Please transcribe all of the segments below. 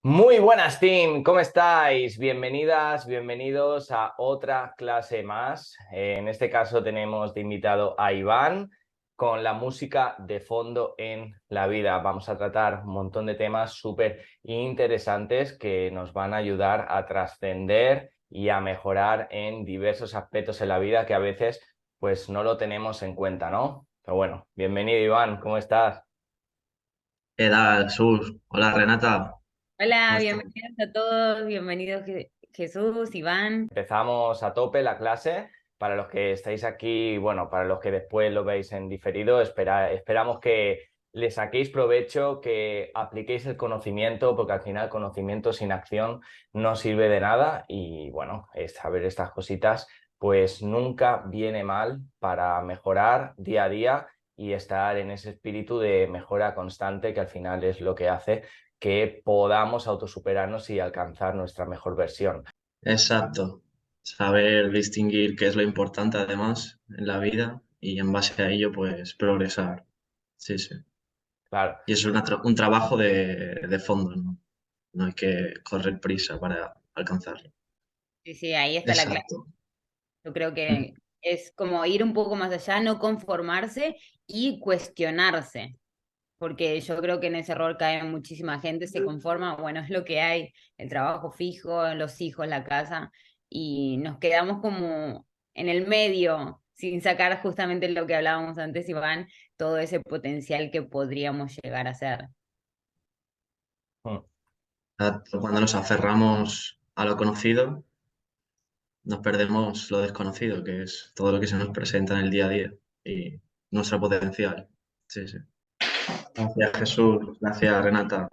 Muy buenas, team. ¿Cómo estáis? Bienvenidas, bienvenidos a otra clase más. En este caso tenemos de invitado a Iván con la música de fondo en la vida. Vamos a tratar un montón de temas súper interesantes que nos van a ayudar a trascender y a mejorar en diversos aspectos en la vida que a veces pues no lo tenemos en cuenta, ¿no? Pero bueno, bienvenido, Iván. ¿Cómo estás? ¿Qué tal, Jesús? Hola, Renata. Hola, ¿Cómo estás? bienvenidos a todos, bienvenidos Jesús, Iván. Empezamos a tope la clase. Para los que estáis aquí, bueno, para los que después lo veis en diferido, esperamos que le saquéis provecho, que apliquéis el conocimiento, porque al final conocimiento sin acción no sirve de nada y bueno, saber estas cositas pues nunca viene mal para mejorar día a día y estar en ese espíritu de mejora constante que al final es lo que hace que podamos autosuperarnos y alcanzar nuestra mejor versión. Exacto. Saber distinguir qué es lo importante además en la vida y en base a ello, pues progresar. Sí, sí. Claro. Y es un trabajo de fondo, ¿no? No hay que correr prisa para alcanzarlo. Sí, sí, ahí está la clave. Exacto. Yo creo que es como ir un poco más allá, no conformarse y cuestionarse, porque yo creo que en ese error cae muchísima gente, se conforma, bueno, es lo que hay, el trabajo fijo, los hijos, la casa, y nos quedamos como en el medio, sin sacar justamente lo que hablábamos antes, Iván, todo ese potencial que podríamos llegar a ser. Mm. Exacto. Cuando nos aferramos a lo conocido, nos perdemos lo desconocido, que es todo lo que se nos presenta en el día a día y nuestro potencial. Sí, sí. Gracias, Jesús. Gracias, Renata.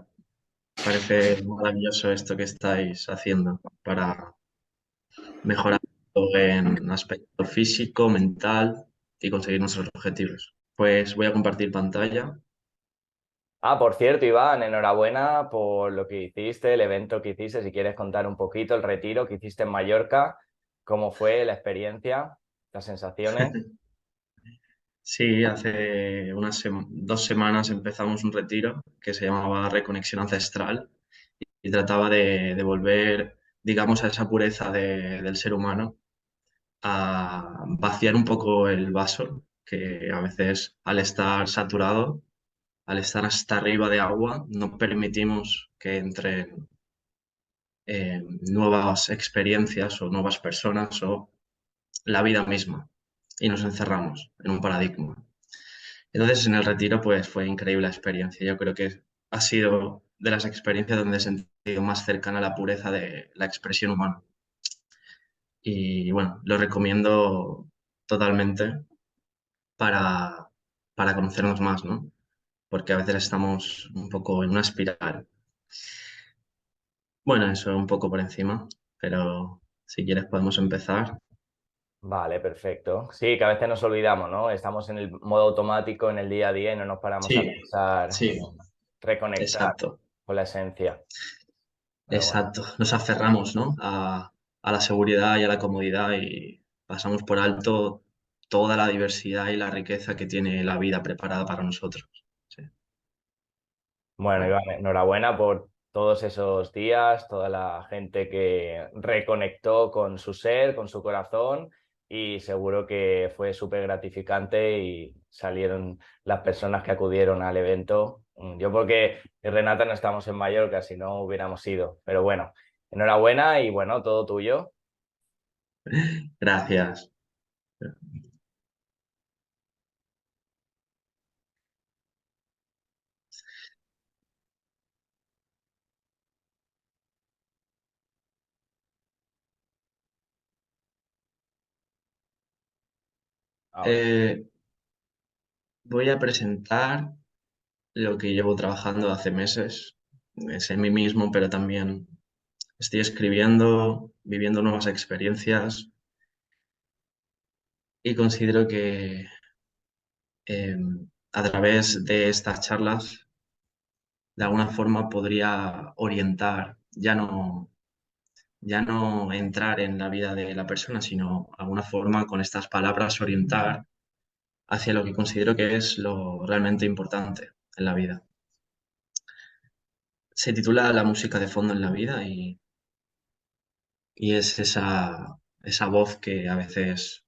Parece maravilloso esto que estáis haciendo para mejorar en aspecto físico, mental y conseguir nuestros objetivos. Pues voy a compartir pantalla. Ah, por cierto, Iván, enhorabuena por lo que hiciste, el evento que hiciste. Si quieres contar un poquito el retiro que hiciste en Mallorca, cómo fue la experiencia, las sensaciones. Sí, hace 2 semanas empezamos un retiro que se llamaba Reconexión Ancestral y trataba de volver, digamos, a esa pureza del ser humano, a vaciar un poco el vaso, que a veces al estar saturado, al estar hasta arriba de agua, no permitimos que entren nuevas experiencias o nuevas personas o la vida misma y nos encerramos en un paradigma. Entonces en el retiro pues fue increíble la experiencia. Yo creo que ha sido de las experiencias donde he sentido más cercana a la pureza de la expresión humana. Y bueno, lo recomiendo totalmente para, para conocernos más, ¿no? Porque a veces estamos un poco en una espiral. Bueno, eso un poco por encima, pero si quieres podemos empezar. Vale, perfecto. Sí, que a veces nos olvidamos, ¿no? Estamos en el modo automático en el día a día y no nos paramos a Sí, pensar sí, en reconectar exacto, con la esencia. Pero bueno. exacto. Nos aferramos, ¿no? A la seguridad y a la comodidad y pasamos por alto toda la diversidad y la riqueza que tiene la vida preparada para nosotros. Sí. Bueno, Iván, enhorabuena por todos esos días, toda la gente que reconectó con su ser, con su corazón y seguro que fue súper gratificante y salieron las personas que acudieron al evento. Yo porque Renata no estamos en Mallorca, si no hubiéramos ido, pero bueno, enhorabuena y bueno, todo tuyo. Gracias. Ahora. Eh, Voy a presentar lo que llevo trabajando hace meses. Es en mí mismo, pero también estoy escribiendo, viviendo nuevas experiencias y considero que eh, a través de estas charlas de alguna forma podría orientar, ya no entrar en la vida de la persona, sino de alguna forma con estas palabras orientar hacia lo que considero que es lo realmente importante en la vida. Se titula La música de fondo en la vida y es esa voz que a veces,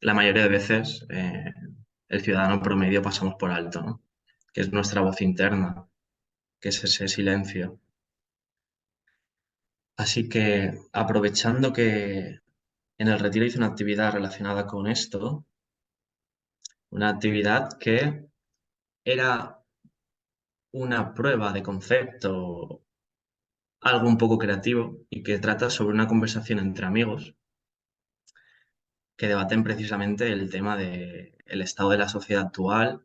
la mayoría de veces, el ciudadano promedio pasamos por alto, ¿no? Que es nuestra voz interna, que es ese silencio. Así que aprovechando que en el retiro hice una actividad relacionada con esto, una actividad que era una prueba de concepto, algo un poco creativo y que trata sobre una conversación entre amigos que debaten precisamente el tema del estado de la sociedad actual,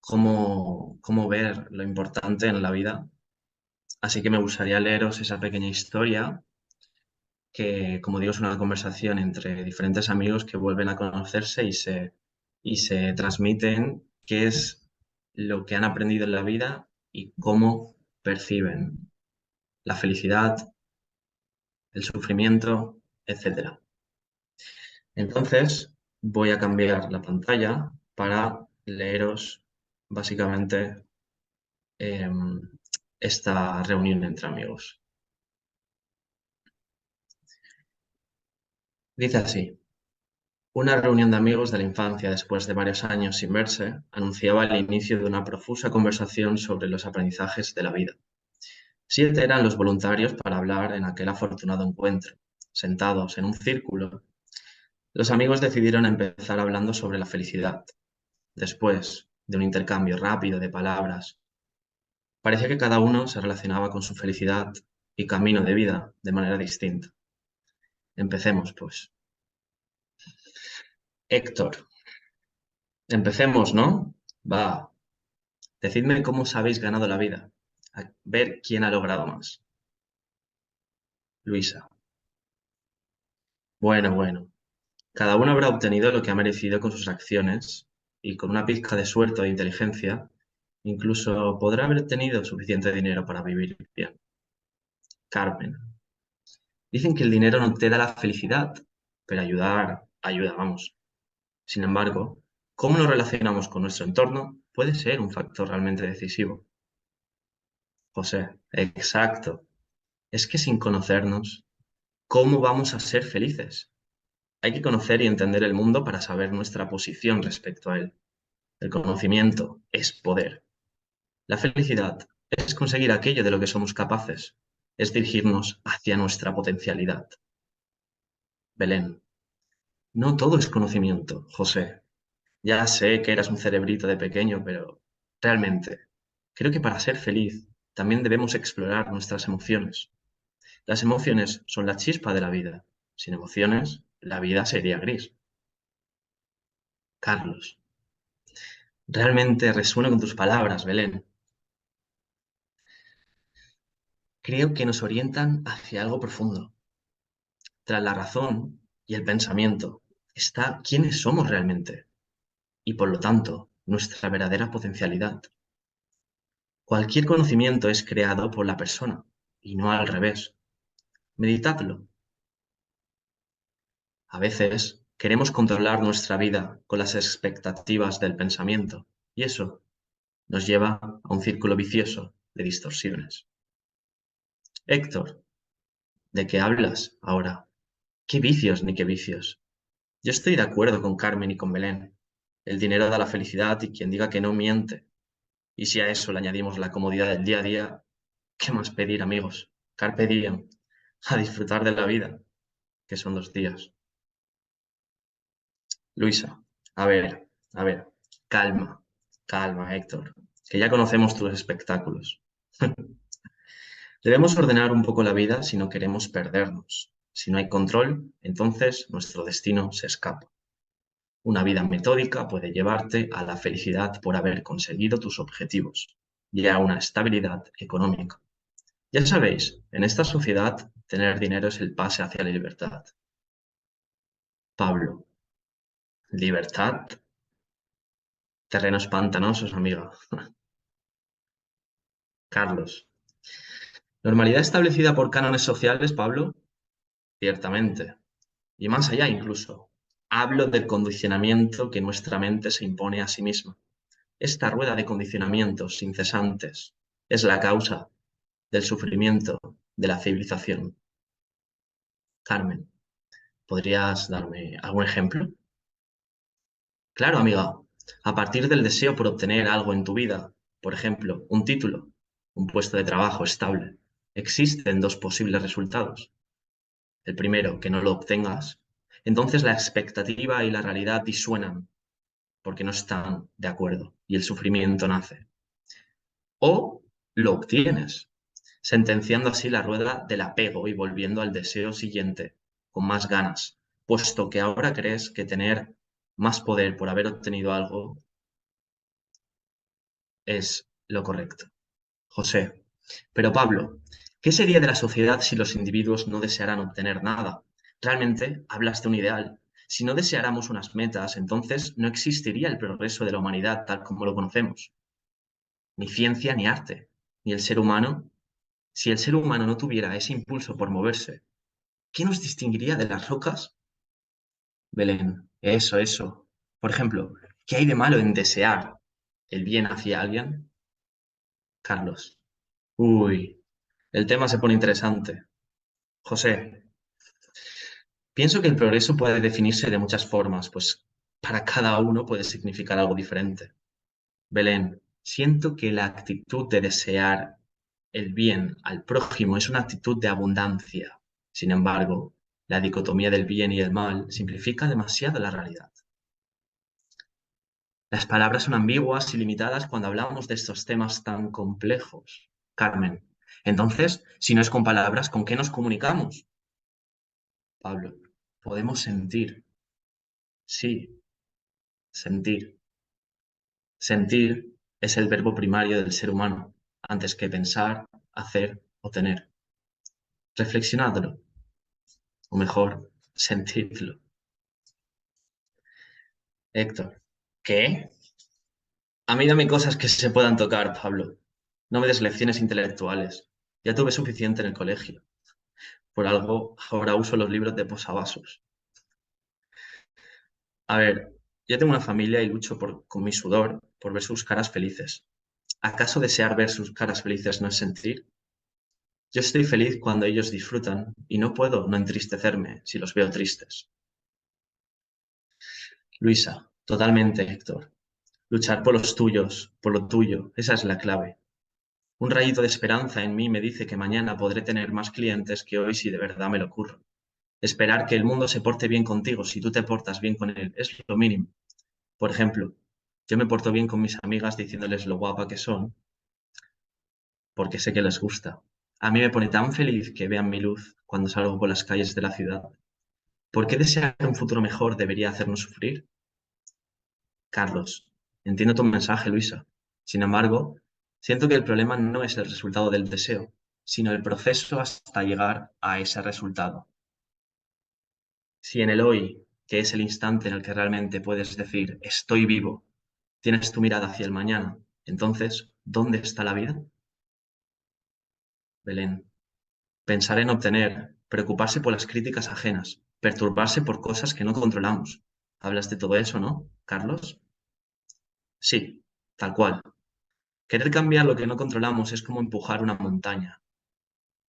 cómo ver lo importante en la vida. Así que me gustaría leeros esa pequeña historia que, como digo, es una conversación entre diferentes amigos que vuelven a conocerse y se transmiten qué es lo que han aprendido en la vida y cómo perciben la felicidad, el sufrimiento, etcétera. Entonces, voy a cambiar la pantalla para leeros básicamente em, esta reunión entre amigos. Dice así: una reunión de amigos de la infancia después de varios años sin verse anunciaba el inicio de una profusa conversación sobre los aprendizajes de la vida. 7 eran los voluntarios para hablar en aquel afortunado encuentro. Sentados en un círculo, los amigos decidieron empezar hablando sobre la felicidad. Después de un intercambio rápido de palabras, parecía que cada uno se relacionaba con su felicidad y camino de vida de manera distinta. Empecemos, pues. Héctor, empecemos, ¿no? Va, decidme cómo os habéis ganado la vida. A ver quién ha logrado más. Luisa. Bueno. Cada uno habrá obtenido lo que ha merecido con sus acciones y con una pizca de suerte o de inteligencia, incluso podrá haber tenido suficiente dinero para vivir bien. Carmen. Dicen que el dinero no te da la felicidad, pero ayudar, ayuda, vamos. Sin embargo, cómo nos relacionamos con nuestro entorno puede ser un factor realmente decisivo. José, exacto. Es que sin conocernos, ¿cómo vamos a ser felices? Hay que conocer y entender el mundo para saber nuestra posición respecto a él. El conocimiento es poder. La felicidad es conseguir aquello de lo que somos capaces, es dirigirnos hacia nuestra potencialidad. Belén, no todo es conocimiento, José. Ya sé que eras un cerebrito de pequeño, pero realmente creo que para ser feliz también debemos explorar nuestras emociones. Las emociones son la chispa de la vida. Sin emociones, la vida sería gris. Carlos, realmente resueno con tus palabras, Belén. Creo que nos orientan hacia algo profundo. Tras la razón y el pensamiento está quiénes somos realmente y, por lo tanto, nuestra verdadera potencialidad. Cualquier conocimiento es creado por la persona y no al revés. Meditadlo. A veces queremos controlar nuestra vida con las expectativas del pensamiento y eso nos lleva a un círculo vicioso de distorsiones. Héctor, ¿de qué hablas ahora? ¿Qué vicios ni qué vicios? Yo estoy de acuerdo con Carmen y con Belén. El dinero da la felicidad y quien diga que no miente. Y si a eso le añadimos la comodidad del día a día, ¿qué más pedir, amigos? Carpe diem, a disfrutar de la vida, que son 2 días. Luisa, a ver, calma, calma, Héctor, que ya conocemos tus espectáculos. Debemos ordenar un poco la vida si no queremos perdernos. Si no hay control, entonces nuestro destino se escapa. Una vida metódica puede llevarte a la felicidad por haber conseguido tus objetivos y a una estabilidad económica. Ya sabéis, en esta sociedad tener dinero es el pase hacia la libertad. Pablo, libertad, terrenos pantanosos, amiga. Carlos, normalidad establecida por cánones sociales, Pablo, ciertamente. Y más allá incluso. Hablo del condicionamiento que nuestra mente se impone a sí misma. Esta rueda de condicionamientos incesantes es la causa del sufrimiento de la civilización. Carmen, ¿podrías darme algún ejemplo? Claro, amiga, a partir del deseo por obtener algo en tu vida, por ejemplo, un título, un puesto de trabajo estable, existen dos posibles resultados. El primero, que no lo obtengas, entonces la expectativa y la realidad disuenan porque no están de acuerdo y el sufrimiento nace. O lo obtienes, sentenciando así la rueda del apego y volviendo al deseo siguiente, con más ganas, puesto que ahora crees que tener más poder por haber obtenido algo es lo correcto. José, pero Pablo, ¿qué sería de la sociedad si los individuos no desearan obtener nada? Realmente hablas de un ideal. Si no deseáramos unas metas, entonces no existiría el progreso de la humanidad tal como lo conocemos. Ni ciencia ni arte, ni el ser humano. Si el ser humano no tuviera ese impulso por moverse, ¿qué nos distinguiría de las rocas? Belén, eso. Por ejemplo, ¿qué hay de malo en desear el bien hacia alguien? Carlos, uy, el tema se pone interesante. José, pienso que el progreso puede definirse de muchas formas, pues para cada uno puede significar algo diferente. Belén, siento que la actitud de desear el bien al prójimo es una actitud de abundancia. Sin embargo, la dicotomía del bien y el mal simplifica demasiado la realidad. Las palabras son ambiguas y limitadas cuando hablamos de estos temas tan complejos. Carmen, entonces, si no es con palabras, ¿con qué nos comunicamos? Pablo, podemos sentir. Sí, sentir. Sentir es el verbo primario del ser humano, antes que pensar, hacer o tener. Reflexionadlo, o mejor, sentidlo. Héctor, ¿qué? A mí dame cosas que se puedan tocar, Pablo. No me des lecciones intelectuales. Ya tuve suficiente en el colegio. Por algo, ahora uso los libros de posavasos. A ver, yo tengo una familia y lucho con mi sudor por ver sus caras felices. ¿Acaso desear ver sus caras felices no es sentir? Yo estoy feliz cuando ellos disfrutan y no puedo no entristecerme si los veo tristes. Luisa, totalmente, Héctor. Luchar por los tuyos, por lo tuyo, esa es la clave. Un rayito de esperanza en mí me dice que mañana podré tener más clientes que hoy si de verdad me lo ocurro. Esperar que el mundo se porte bien contigo si tú te portas bien con él es lo mínimo. Por ejemplo, yo me porto bien con mis amigas diciéndoles lo guapa que son porque sé que les gusta. A mí me pone tan feliz que vean mi luz cuando salgo por las calles de la ciudad. ¿Por qué desear un futuro mejor debería hacernos sufrir? Carlos, entiendo tu mensaje, Luisa. Sin embargo, siento que el problema no es el resultado del deseo, sino el proceso hasta llegar a ese resultado. Si en el hoy, que es el instante en el que realmente puedes decir estoy vivo, tienes tu mirada hacia el mañana, entonces, ¿dónde está la vida? Belén, pensar en obtener, preocuparse por las críticas ajenas, perturbarse por cosas que no controlamos. ¿Hablas de todo eso, no, Carlos? Sí, tal cual. Querer cambiar lo que no controlamos es como empujar una montaña.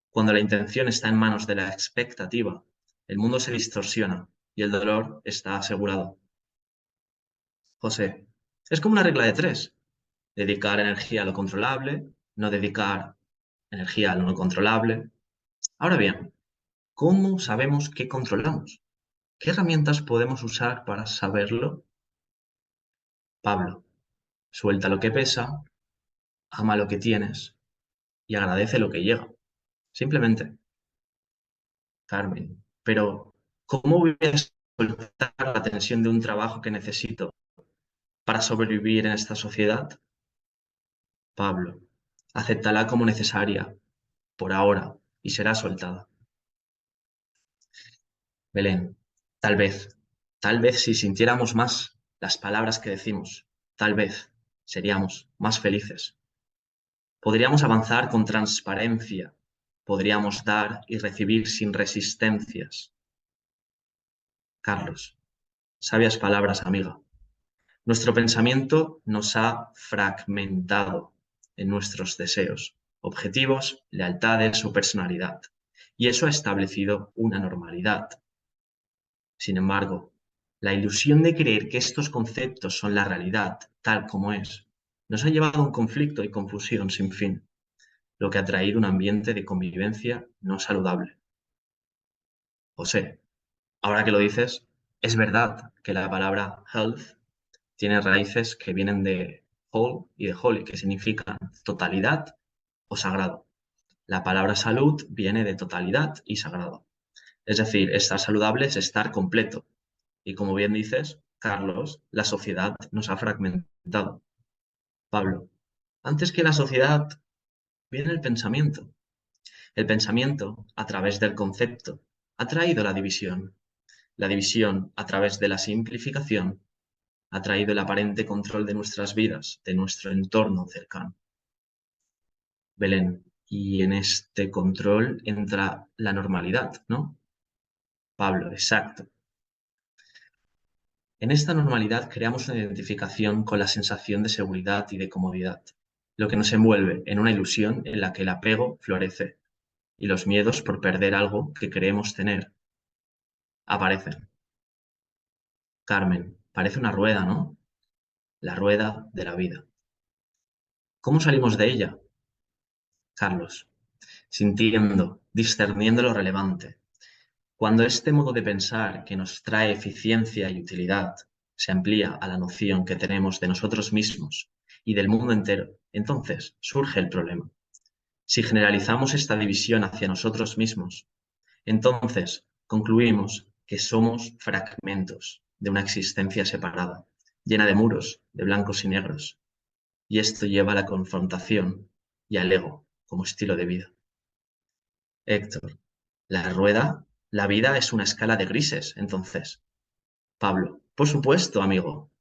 Cuando la intención está en manos de la expectativa, el mundo se distorsiona y el dolor está asegurado. José, es como una regla de tres. Dedicar energía a lo controlable, no dedicar energía a lo no controlable. Ahora bien, ¿cómo sabemos qué controlamos? ¿Qué herramientas podemos usar para saberlo? Pablo, suelta lo que pesa, ama lo que tienes y agradece lo que llega. Simplemente. Carmen, pero ¿cómo voy a soltar la tensión de un trabajo que necesito para sobrevivir en esta sociedad? Pablo, acéptala como necesaria, por ahora, y será soltada. Belén, tal vez si sintiéramos más las palabras que decimos, tal vez seríamos más felices. Podríamos avanzar con transparencia, podríamos dar y recibir sin resistencias. Carlos, sabias palabras, amiga. Nuestro pensamiento nos ha fragmentado. en nuestros deseos, objetivos, lealtades o personalidad. Y eso ha establecido una normalidad. Sin embargo, la ilusión de creer que estos conceptos son la realidad tal como es, nos ha llevado a un conflicto y confusión sin fin, lo que ha traído un ambiente de convivencia no saludable. José, ahora que lo dices, es verdad que la palabra health tiene raíces que vienen de whole y de holy, que significan totalidad o sagrado. La palabra salud viene de totalidad y sagrado. Es decir, estar saludable es estar completo. Y como bien dices, Carlos, la sociedad nos ha fragmentado. Pablo, antes que la sociedad viene el pensamiento. El pensamiento, a través del concepto, ha traído la división. La división, a través de la simplificación, ha traído el aparente control de nuestras vidas, de nuestro entorno cercano. Belén, y en este control entra la normalidad, ¿no? Pablo, exacto. En esta normalidad creamos una identificación con la sensación de seguridad y de comodidad, lo que nos envuelve en una ilusión en la que el apego florece y los miedos por perder algo que creemos tener aparecen. Carmen, parece una rueda, ¿no? La rueda de la vida. ¿Cómo salimos de ella? Carlos, sintiendo, discerniendo lo relevante. Cuando este modo de pensar que nos trae eficiencia y utilidad se amplía a la noción que tenemos de nosotros mismos y del mundo entero, entonces surge el problema. Si generalizamos esta división hacia nosotros mismos, entonces concluimos que somos fragmentos de una existencia separada, llena de muros, de blancos y negros, y esto lleva a la confrontación y al ego como estilo de vida. Héctor, la rueda, la vida es una escala de grises, entonces. Pablo, por supuesto, amigo.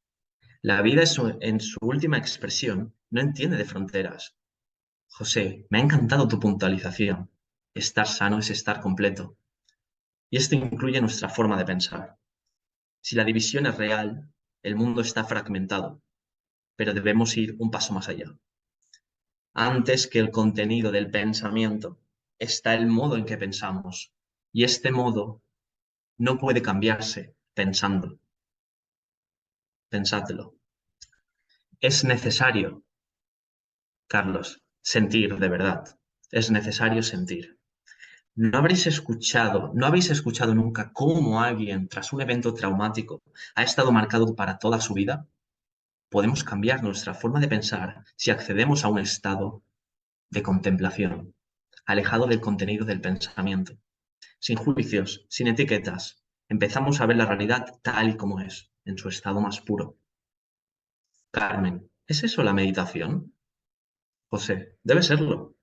La vida en su última expresión no entiende de fronteras. José, me ha encantado tu puntualización. Estar sano es estar completo. Y esto incluye nuestra forma de pensar. Si la división es real, el mundo está fragmentado, pero debemos ir un paso más allá. Antes que el contenido del pensamiento está el modo en que pensamos, y este modo no puede cambiarse pensando. Pensadlo. Es necesario, Carlos, sentir de verdad. Es necesario sentir. ¿No habéis escuchado nunca cómo alguien, tras un evento traumático, ha estado marcado para toda su vida? Podemos cambiar nuestra forma de pensar si accedemos a un estado de contemplación, alejado del contenido del pensamiento, sin juicios, sin etiquetas. Empezamos a ver la realidad tal y como es, en su estado más puro. Carmen, ¿es eso la meditación? José, debe serlo.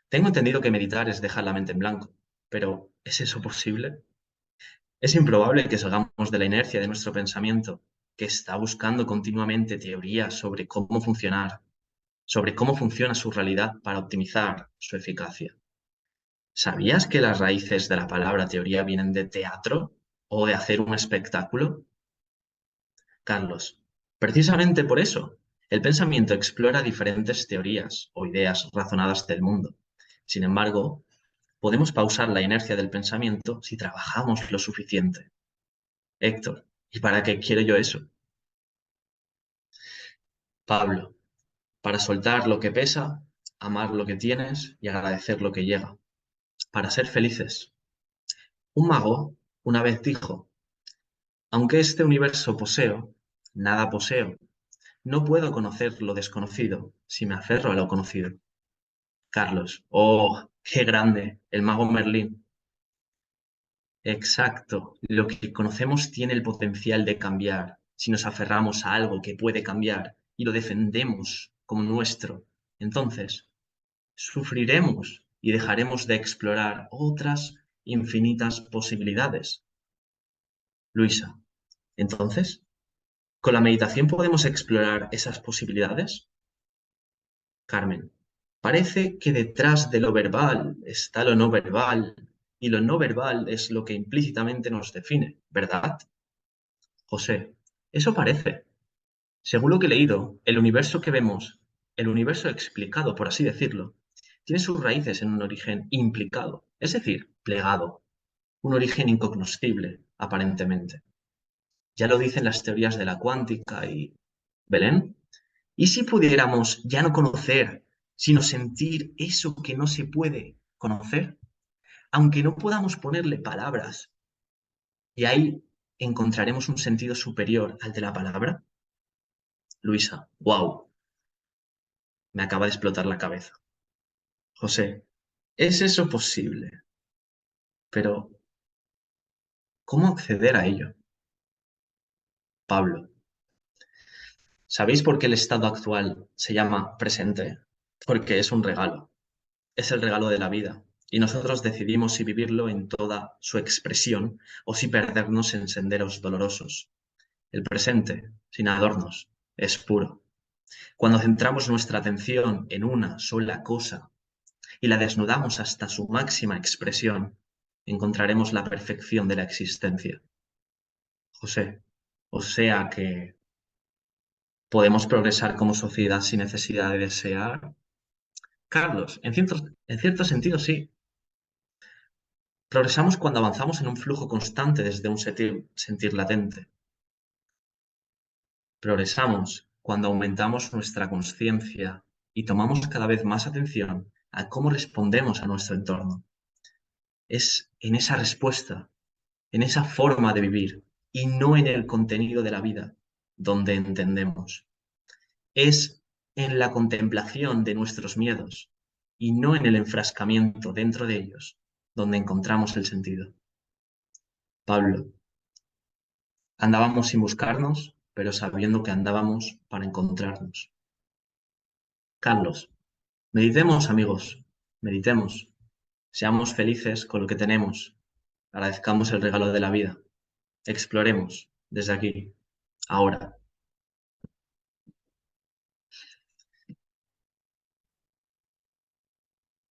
Tengo entendido que meditar es dejar la mente en blanco, pero ¿es eso posible? Es improbable que salgamos de la inercia de nuestro pensamiento, que está buscando continuamente teorías sobre cómo funciona su realidad para optimizar su eficacia. ¿Sabías que las raíces de la palabra teoría vienen de teatro o de hacer un espectáculo? Carlos, precisamente por eso, el pensamiento explora diferentes teorías o ideas razonadas del mundo. Sin embargo, podemos pausar la inercia del pensamiento si trabajamos lo suficiente. Héctor, ¿y para qué quiero yo eso? Pablo, para soltar lo que pesa, amar lo que tienes y agradecer lo que llega. Para ser felices. Un mago una vez dijo, aunque este universo poseo, nada poseo. No puedo conocer lo desconocido si me aferro a lo conocido. Carlos, oh, qué grande, el mago Merlín. Exacto, lo que conocemos tiene el potencial de cambiar si nos aferramos a algo que puede cambiar y lo defendemos como nuestro. Entonces, sufriremos y dejaremos de explorar otras infinitas posibilidades. Luisa, entonces, ¿con la meditación podemos explorar esas posibilidades? Carmen, parece que detrás de lo verbal está lo no verbal y lo no verbal es lo que implícitamente nos define, ¿verdad? José, eso parece. Según lo que he leído, el universo que vemos el universo explicado, por así decirlo, tiene sus raíces en un origen implicado, es decir, plegado, un origen incognoscible, aparentemente. Ya lo dicen las teorías de la cuántica y... ¿Belén? ¿Y si pudiéramos ya no conocer, sino sentir eso que no se puede conocer? Aunque no podamos ponerle palabras, y ahí encontraremos un sentido superior al de la palabra. Luisa, wow, me acaba de explotar la cabeza. José, ¿es eso posible? Pero, ¿cómo acceder a ello? Pablo, ¿sabéis por qué el estado actual se llama presente? Porque es un regalo, es el regalo de la vida, y nosotros decidimos si vivirlo en toda su expresión o si perdernos en senderos dolorosos. El presente, sin adornos, es puro. Cuando centramos nuestra atención en una sola cosa y la desnudamos hasta su máxima expresión, encontraremos la perfección de la existencia. José, o sea que podemos progresar como sociedad sin necesidad de desear. Carlos, en cierto sentido sí. Progresamos cuando avanzamos en un flujo constante desde un sentir latente. Progresamos cuando aumentamos nuestra conciencia y tomamos cada vez más atención a cómo respondemos a nuestro entorno. Es en esa respuesta, en esa forma de vivir y no en el contenido de la vida donde entendemos. Es en la contemplación de nuestros miedos y no en el enfrascamiento dentro de ellos donde encontramos el sentido. Pablo, andábamos sin buscarnos, pero sabiendo que andábamos para encontrarnos. Carlos, meditemos, amigos, meditemos. Seamos felices con lo que tenemos. Agradezcamos el regalo de la vida. Exploremos desde aquí, ahora.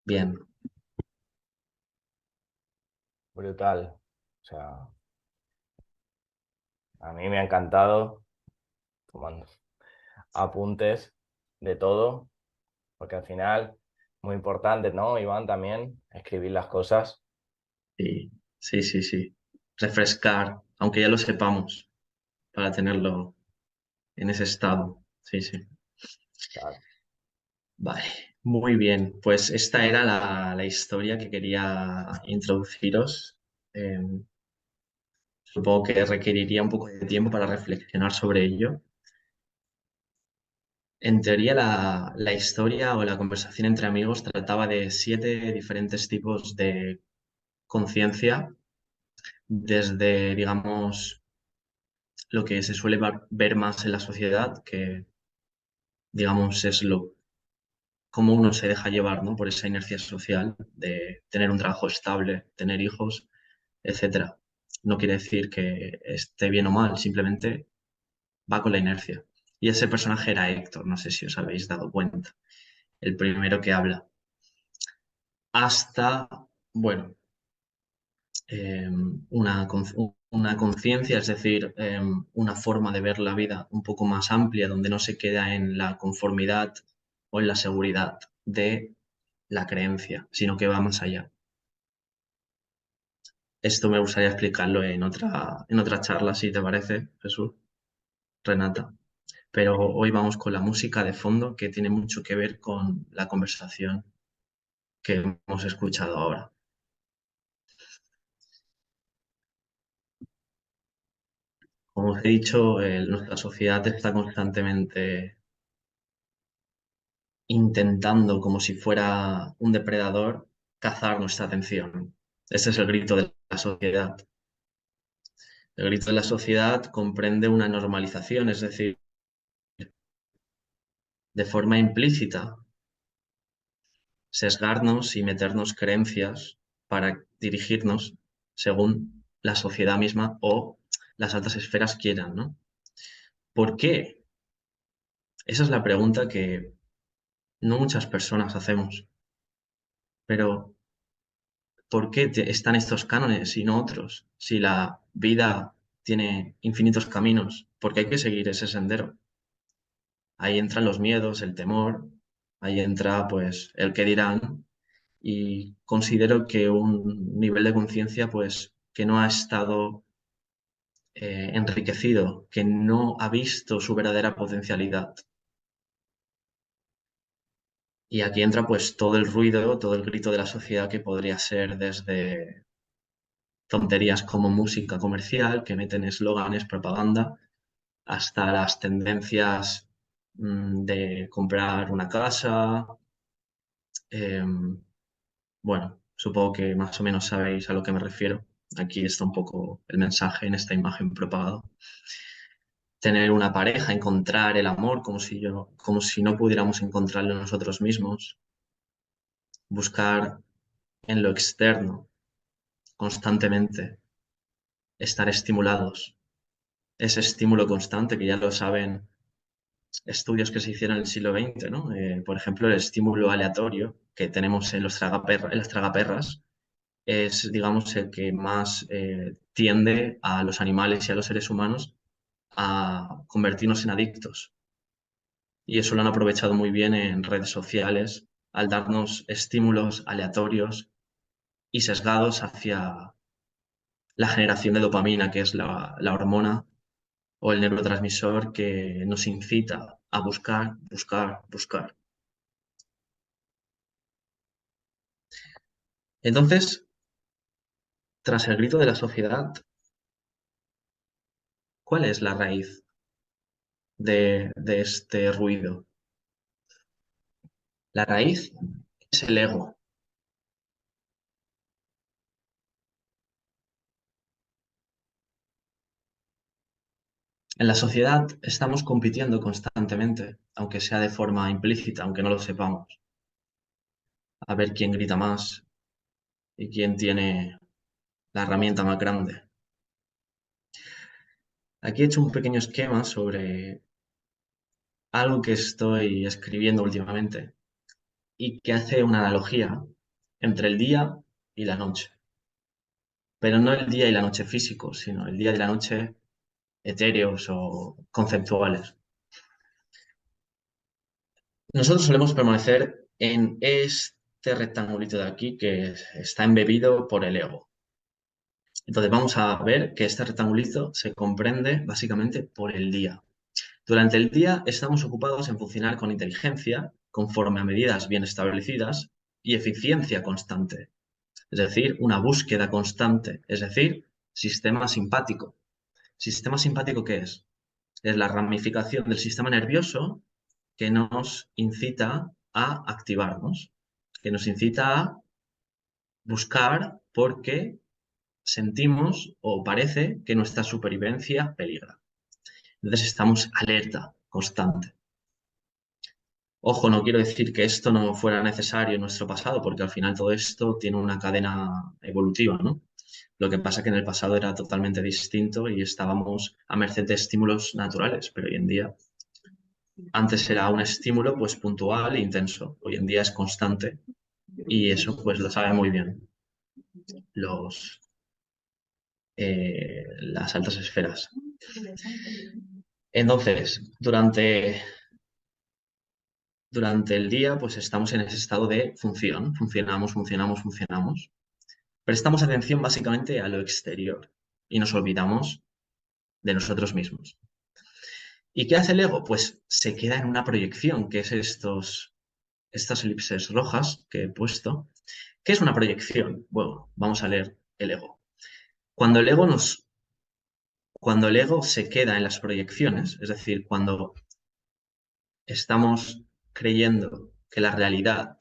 Bien, Brutal. O sea, a mí me ha encantado tomando apuntes de todo, porque al final, muy importante, ¿no, Iván? También escribir las cosas. sí, sí, sí, sí. Refrescar, aunque ya lo sepamos, para tenerlo en ese estado. Sí, sí. Claro. Vale, muy bien. Pues esta era la historia que quería introduciros. Eh, Supongo que requeriría un poco de tiempo para reflexionar sobre ello. En teoría, la historia o la conversación entre amigos trataba de 7 diferentes tipos de conciencia, desde, digamos, lo que se suele ver más en la sociedad, que, digamos, es lo cómo uno se deja llevar, ¿no? Por esa inercia social de tener un trabajo estable, tener hijos, etcétera. No quiere decir que esté bien o mal, simplemente va con la inercia. Y ese personaje era Héctor, no sé si os habéis dado cuenta, el primero que habla. Hasta, bueno, eh, una conciencia, es decir, una forma de ver la vida un poco más amplia, donde no se queda en la conformidad o en la seguridad de la creencia, sino que va más allá. Esto me gustaría explicarlo en otra charla, si te parece, Jesús, Renata. Pero hoy vamos con la música de fondo que tiene mucho que ver con la conversación que hemos escuchado ahora. Como os he dicho, nuestra sociedad está constantemente intentando, como si fuera un depredador, cazar nuestra atención. Ese es el grito de la sociedad. El grito de la sociedad comprende una normalización, es decir, de forma implícita, sesgarnos y meternos creencias para dirigirnos según la sociedad misma o las altas esferas quieran, ¿no? ¿Por qué? Esa es la pregunta que no muchas personas hacemos. Pero, ¿por qué están estos cánones y no otros? Si la vida tiene infinitos caminos, ¿por qué hay que seguir ese sendero? Ahí entran los miedos, el temor, Ahí entra pues el qué dirán y considero que un nivel de conciencia pues que no ha estado enriquecido, que no ha visto su verdadera potencialidad. Y aquí entra pues todo el ruido, todo el grito de la sociedad que podría ser desde tonterías como música comercial, que meten eslóganes, propaganda, hasta las tendencias de comprar una casa. Bueno, supongo que más o menos sabéis a lo que me refiero. Aquí está un poco el mensaje en esta imagen propagado. Tener una pareja, encontrar el amor como si no pudiéramos encontrarlo en nosotros mismos. Buscar en lo externo constantemente, estar estimulados. Ese estímulo constante que ya lo saben estudios que se hicieron en el siglo XX, ¿no? Por ejemplo, el estímulo aleatorio que tenemos en en las tragaperras es, digamos, el que más tiende a los animales y a los seres humanos a convertirnos en adictos. Y eso lo han aprovechado muy bien en redes sociales al darnos estímulos aleatorios y sesgados hacia la generación de dopamina, que es la hormona o el neurotransmisor que nos incita a buscar, buscar, buscar. Entonces, tras el grito de la sociedad, ¿cuál es la raíz de este ruido? La raíz es el ego. En la sociedad estamos compitiendo constantemente, aunque sea de forma implícita, aunque no lo sepamos, a ver quién grita más y quién tiene la herramienta más grande. Aquí he hecho un pequeño esquema sobre algo que estoy escribiendo últimamente y que hace una analogía entre el día y la noche. Pero no el día y la noche físicos, sino el día y la noche etéreos o conceptuales. Nosotros solemos permanecer en este rectangulito de aquí que está embebido por el ego. Entonces vamos a ver que este rectangulito se comprende básicamente por el día. Durante el día estamos ocupados en funcionar con inteligencia, conforme a medidas bien establecidas y eficiencia constante, es decir, una búsqueda constante, es decir, sistema simpático. ¿Sistema simpático qué es? Es la ramificación del sistema nervioso que nos incita a activarnos, que nos incita a buscar porque sentimos o parece que nuestra supervivencia peligra. Entonces estamos alerta constante. Ojo, no quiero decir que esto no fuera necesario en nuestro pasado, porque al final todo esto tiene una cadena evolutiva, ¿no? Lo que pasa es que en el pasado era totalmente distinto y estábamos a merced de estímulos naturales, pero hoy en día, antes era un estímulo pues puntual e intenso, hoy en día es constante y eso pues lo saben muy bien los, las altas esferas. Entonces, durante el día pues estamos en ese estado de función, funcionamos, funcionamos, funcionamos. Prestamos atención básicamente a lo exterior y nos olvidamos de nosotros mismos. ¿Y qué hace el ego? Pues se queda en una proyección, que es estas elipses rojas que he puesto. ¿Qué es una proyección? Bueno, vamos a leer el ego. Cuando el ego cuando el ego se queda en las proyecciones, es decir, cuando estamos creyendo que la realidad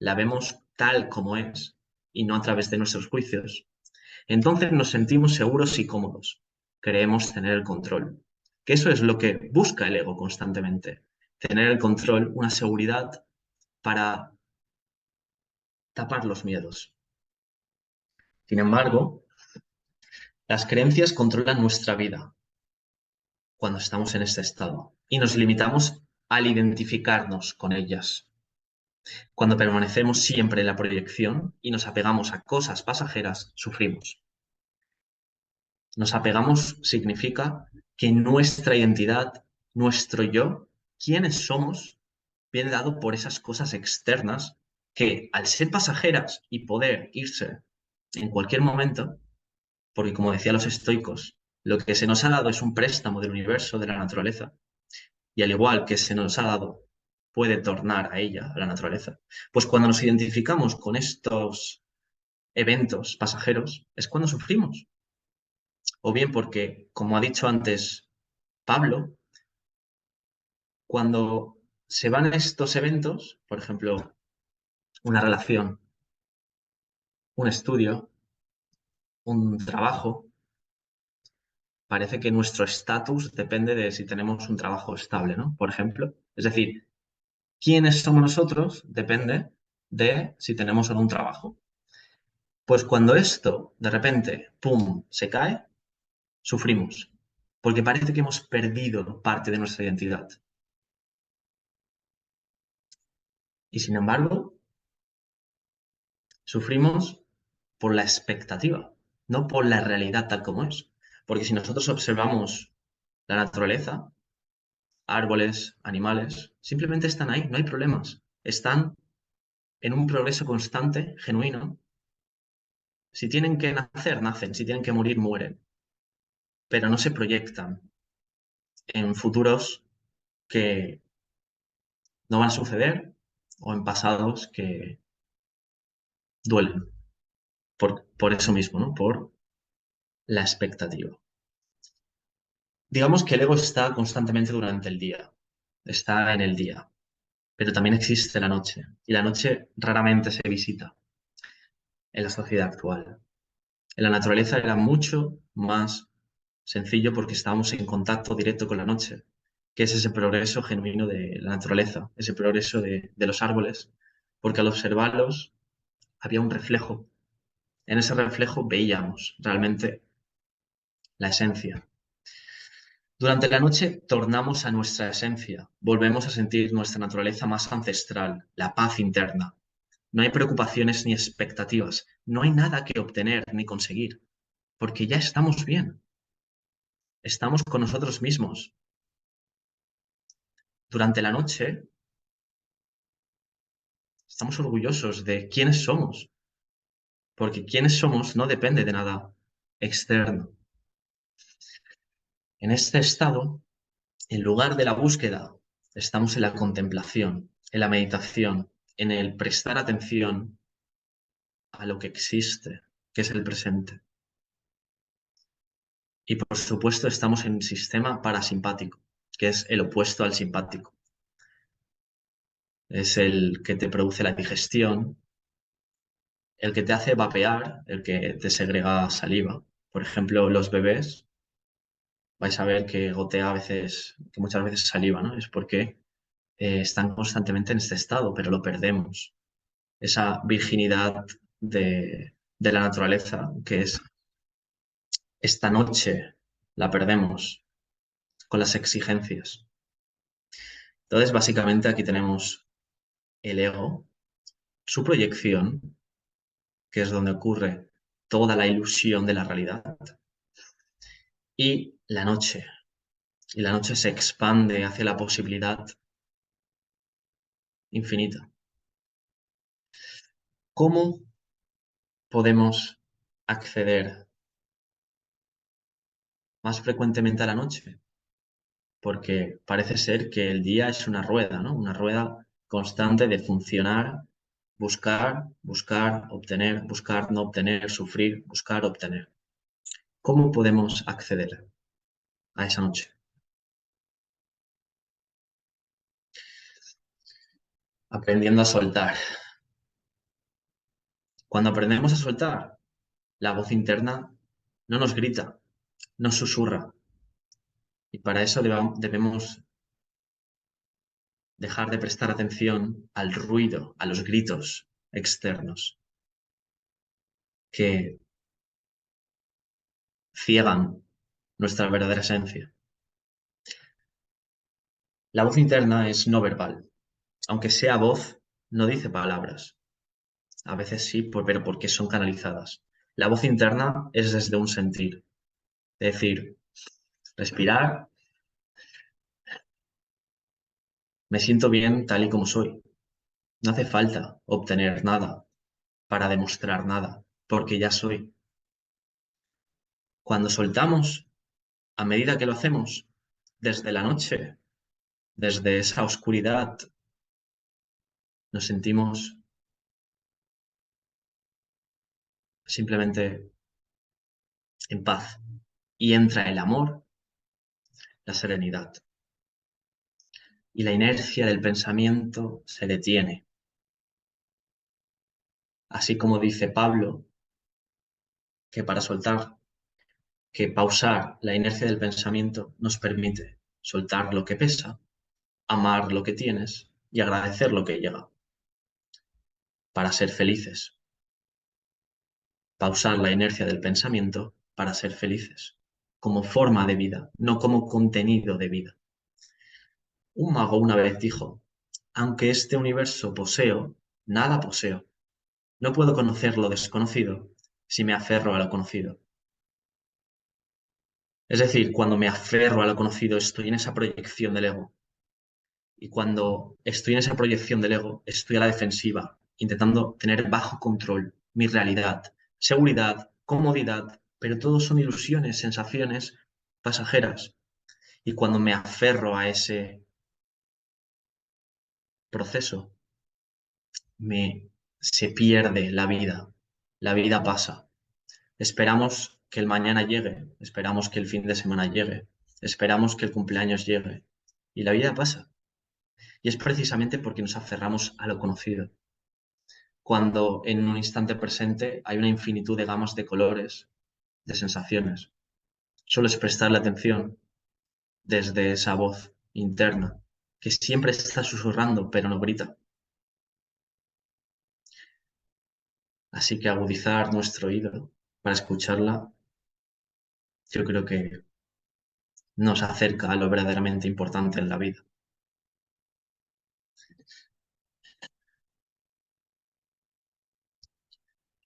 la vemos tal como es y no a través de nuestros juicios, entonces nos sentimos seguros y cómodos. Creemos tener el control. Que eso es lo que busca el ego constantemente. Tener el control, una seguridad para tapar los miedos. Sin embargo, las creencias controlan nuestra vida cuando estamos en este estado y nos limitamos al identificarnos con ellas. Cuando permanecemos siempre en la proyección y nos apegamos a cosas pasajeras, sufrimos. Nos apegamos significa que nuestra identidad, nuestro yo, quiénes somos, viene dado por esas cosas externas que, al ser pasajeras y poder irse en cualquier momento, porque como decían los estoicos, lo que se nos ha dado es un préstamo del universo, de la naturaleza, y al igual que se nos ha dado, puede tornar a ella, a la naturaleza. Pues cuando nos identificamos con estos eventos pasajeros, es cuando sufrimos. O bien porque, como ha dicho antes Pablo, cuando se van estos eventos, por ejemplo, una relación, un estudio, un trabajo, parece que nuestro estatus depende de si tenemos un trabajo estable, ¿no? Por ejemplo. Es decir, quiénes somos nosotros depende de si tenemos algún trabajo. Pues cuando esto de repente, ¡pum!, se cae, sufrimos, porque parece que hemos perdido parte de nuestra identidad. Y sin embargo, sufrimos por la expectativa, no por la realidad tal como es. Porque si nosotros observamos la naturaleza, árboles, animales, simplemente están ahí, no hay problemas. Están en un progreso constante, genuino. Si tienen que nacer, nacen. Si tienen que morir, mueren. Pero no se proyectan en futuros que no van a suceder o en pasados que duelen. Por eso mismo, ¿no? Por la expectativa. Digamos que el ego está constantemente durante el día. Está en el día. Pero también existe la noche. Y la noche raramente se visita en la sociedad actual. En la naturaleza era mucho más sencillo porque estábamos en contacto directo con la noche, que es ese progreso genuino de la naturaleza, ese progreso de los árboles, porque al observarlos había un reflejo. En ese reflejo veíamos realmente la esencia. Durante la noche tornamos a nuestra esencia, volvemos a sentir nuestra naturaleza más ancestral, la paz interna. No hay preocupaciones ni expectativas, no hay nada que obtener ni conseguir, porque ya estamos bien. Estamos con nosotros mismos. Durante la noche estamos orgullosos de quiénes somos, porque quiénes somos no depende de nada externo. En este estado, en lugar de la búsqueda, estamos en la contemplación, en la meditación, en el prestar atención a lo que existe, que es el presente. Y por supuesto estamos en un sistema parasimpático, que es el opuesto al simpático. Es el que te produce la digestión, el que te hace vapear, el que te segrega saliva. Por ejemplo, los bebés, vais a ver que gotea a veces, que muchas veces saliva, ¿no? Es porque están constantemente en este estado, pero lo perdemos. Esa virginidad de la naturaleza, que es esta noche, la perdemos con las exigencias. Entonces, básicamente aquí tenemos el ego, su proyección, que es donde ocurre toda la ilusión de la realidad, y la noche. Y la noche se expande hacia la posibilidad infinita. ¿Cómo podemos acceder más frecuentemente a la noche? Porque parece ser que el día es una rueda, ¿no? Una rueda constante de funcionar, buscar, buscar, obtener, buscar, no obtener, sufrir, buscar, obtener. ¿Cómo podemos acceder a esa noche? Aprendiendo a soltar. Cuando aprendemos a soltar, la voz interna no nos grita, nos susurra. Y para eso debemos dejar de prestar atención al ruido, a los gritos externos que ciegan nuestra verdadera esencia. La voz interna es no verbal. Aunque sea voz, no dice palabras. A veces sí, pero porque son canalizadas. La voz interna es desde un sentir. Es decir, respirar, Me siento bien tal y como soy. No hace falta obtener nada para demostrar nada, porque ya soy. Cuando soltamos, a medida que lo hacemos, desde la noche, desde esa oscuridad, nos sentimos simplemente en paz. Y entra el amor, la serenidad. Y la inercia del pensamiento se detiene. Así como dice Pablo, que para soltar, que pausar la inercia del pensamiento nos permite soltar lo que pesa, amar lo que tienes y agradecer lo que llega, para ser felices. Pausar la inercia del pensamiento para ser felices, como forma de vida, no como contenido de vida. Un mago una vez dijo, aunque este universo poseo, nada poseo. No puedo conocer lo desconocido si me aferro a lo conocido. Es decir, cuando me aferro a lo conocido estoy en esa proyección del ego. Y cuando estoy en esa proyección del ego, estoy a la defensiva, intentando tener bajo control mi realidad, seguridad, comodidad, pero todo son ilusiones, sensaciones pasajeras. Y cuando me aferro a ese proceso, se pierde la vida pasa. Esperamos que el mañana llegue, esperamos que el fin de semana llegue, esperamos que el cumpleaños llegue y la vida pasa. Y es precisamente porque nos aferramos a lo conocido. Cuando en un instante presente hay una infinitud de gamas de colores, de sensaciones. Solo es prestarle atención desde esa voz interna que siempre está susurrando pero no grita. Así que agudizar nuestro oído para escucharla, yo creo que nos acerca a lo verdaderamente importante en la vida.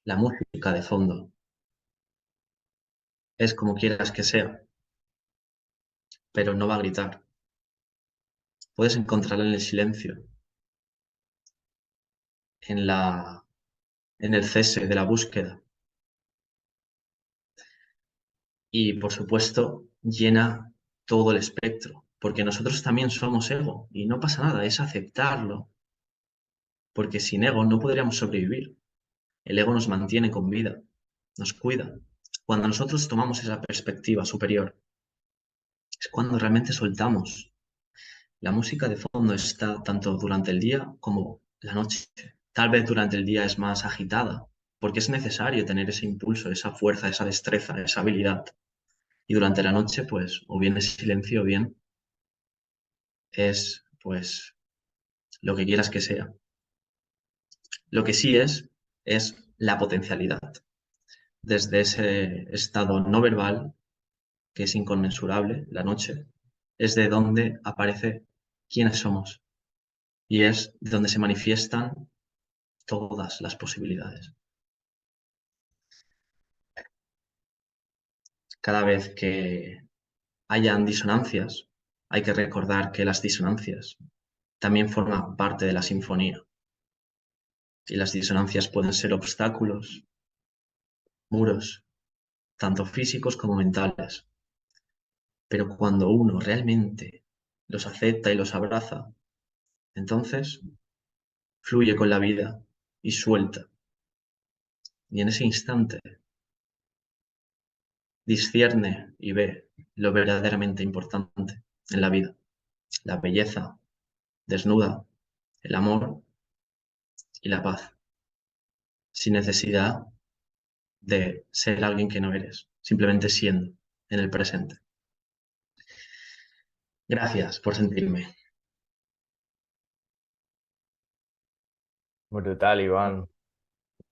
La música de fondo es como quieras que sea, pero no va a gritar. Puedes encontrarla en el silencio, en en el cese de la búsqueda y, por supuesto, llena todo el espectro, porque nosotros también somos ego y no pasa nada, es aceptarlo, porque sin ego no podríamos sobrevivir. El ego nos mantiene con vida, nos cuida. Cuando nosotros tomamos esa perspectiva superior, es cuando realmente soltamos. La música de fondo está tanto durante el día como la noche. Tal vez durante el día es más agitada, porque es necesario tener ese impulso, esa fuerza, esa destreza, esa habilidad. Y durante la noche, pues, o bien es silencio, o bien es, pues, lo que quieras que sea. Lo que sí es la potencialidad. Desde ese estado no verbal, que es inconmensurable, la noche, es de donde aparece quiénes somos y es de donde se manifiestan todas las posibilidades. Cada vez que hayan disonancias, hay que recordar que las disonancias también forman parte de la sinfonía. Y las disonancias pueden ser obstáculos, muros, tanto físicos como mentales. Pero cuando uno realmente los acepta y los abraza, entonces fluye con la vida y suelta. Y en ese instante discierne y ve lo verdaderamente importante en la vida. La belleza desnuda, el amor y la paz, sin necesidad de ser alguien que no eres, simplemente siendo en el presente. Gracias por sentirme. Brutal, Iván.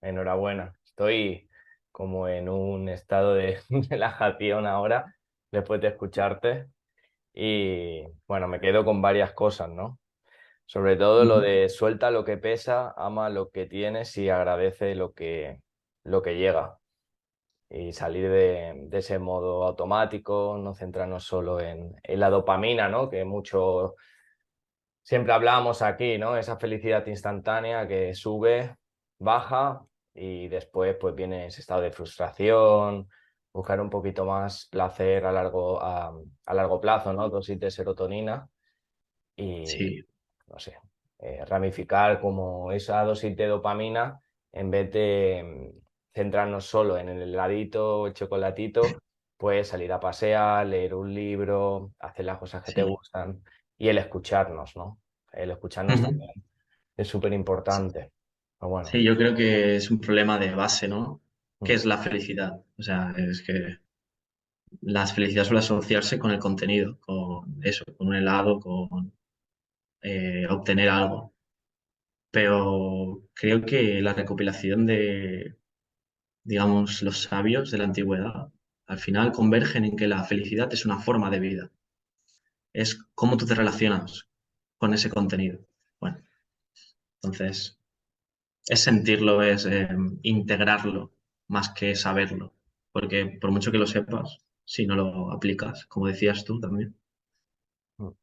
Enhorabuena. Estoy como en un estado de relajación ahora después de escucharte y bueno, me quedo con varias cosas, ¿no? Sobre todo lo de suelta lo que pesa, ama lo que tienes y agradece lo que llega. Y salir de ese modo automático, no centrarnos solo en la dopamina, ¿no? Que mucho siempre hablamos aquí, ¿no? Esa felicidad instantánea que sube, baja y después pues viene ese estado de frustración, buscar un poquito más placer a largo plazo, ¿no? Dosis de serotonina y, Sí, no sé, ramificar como esa dosis de dopamina en vez de centrarnos solo en el heladito, el chocolatito, pues salir a pasear, leer un libro, hacer las cosas que te sí. gustan y el escucharnos, ¿no? El escucharnos Ujú. también es súper importante. Pero bueno, Sí, yo creo que es un problema de base, ¿no? ¿Qué mm, es la felicidad? O sea, es que la felicidad suele asociarse con el contenido, con eso, con un helado, con obtener algo. Pero creo que la recopilación de, digamos, los sabios de la antigüedad, al final convergen en que la felicidad es una forma de vida. Es cómo tú te relacionas con ese contenido. Bueno, entonces, es sentirlo, es integrarlo, más que saberlo. Porque por mucho que lo sepas, si no lo aplicas, como decías tú también. mm.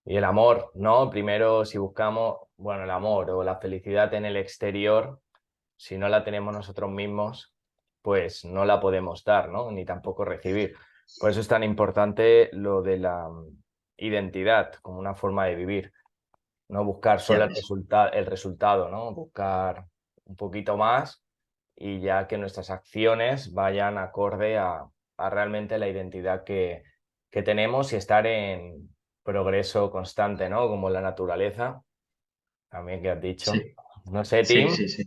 Y el amor, ¿no? Primero, si buscamos, bueno, el amor o la felicidad en el exterior, si no la tenemos nosotros mismos, pues no la podemos dar, ¿no? Ni tampoco recibir. Por eso es tan importante lo de la identidad como una forma de vivir, no buscar Ya solo ves. el resultado, ¿no? Buscar un poquito más y ya que nuestras acciones vayan acorde a realmente la identidad que tenemos y estar en progreso constante, ¿no? Como la naturaleza, también que has dicho. Sí, No sé, sí, Tim. sí, sí.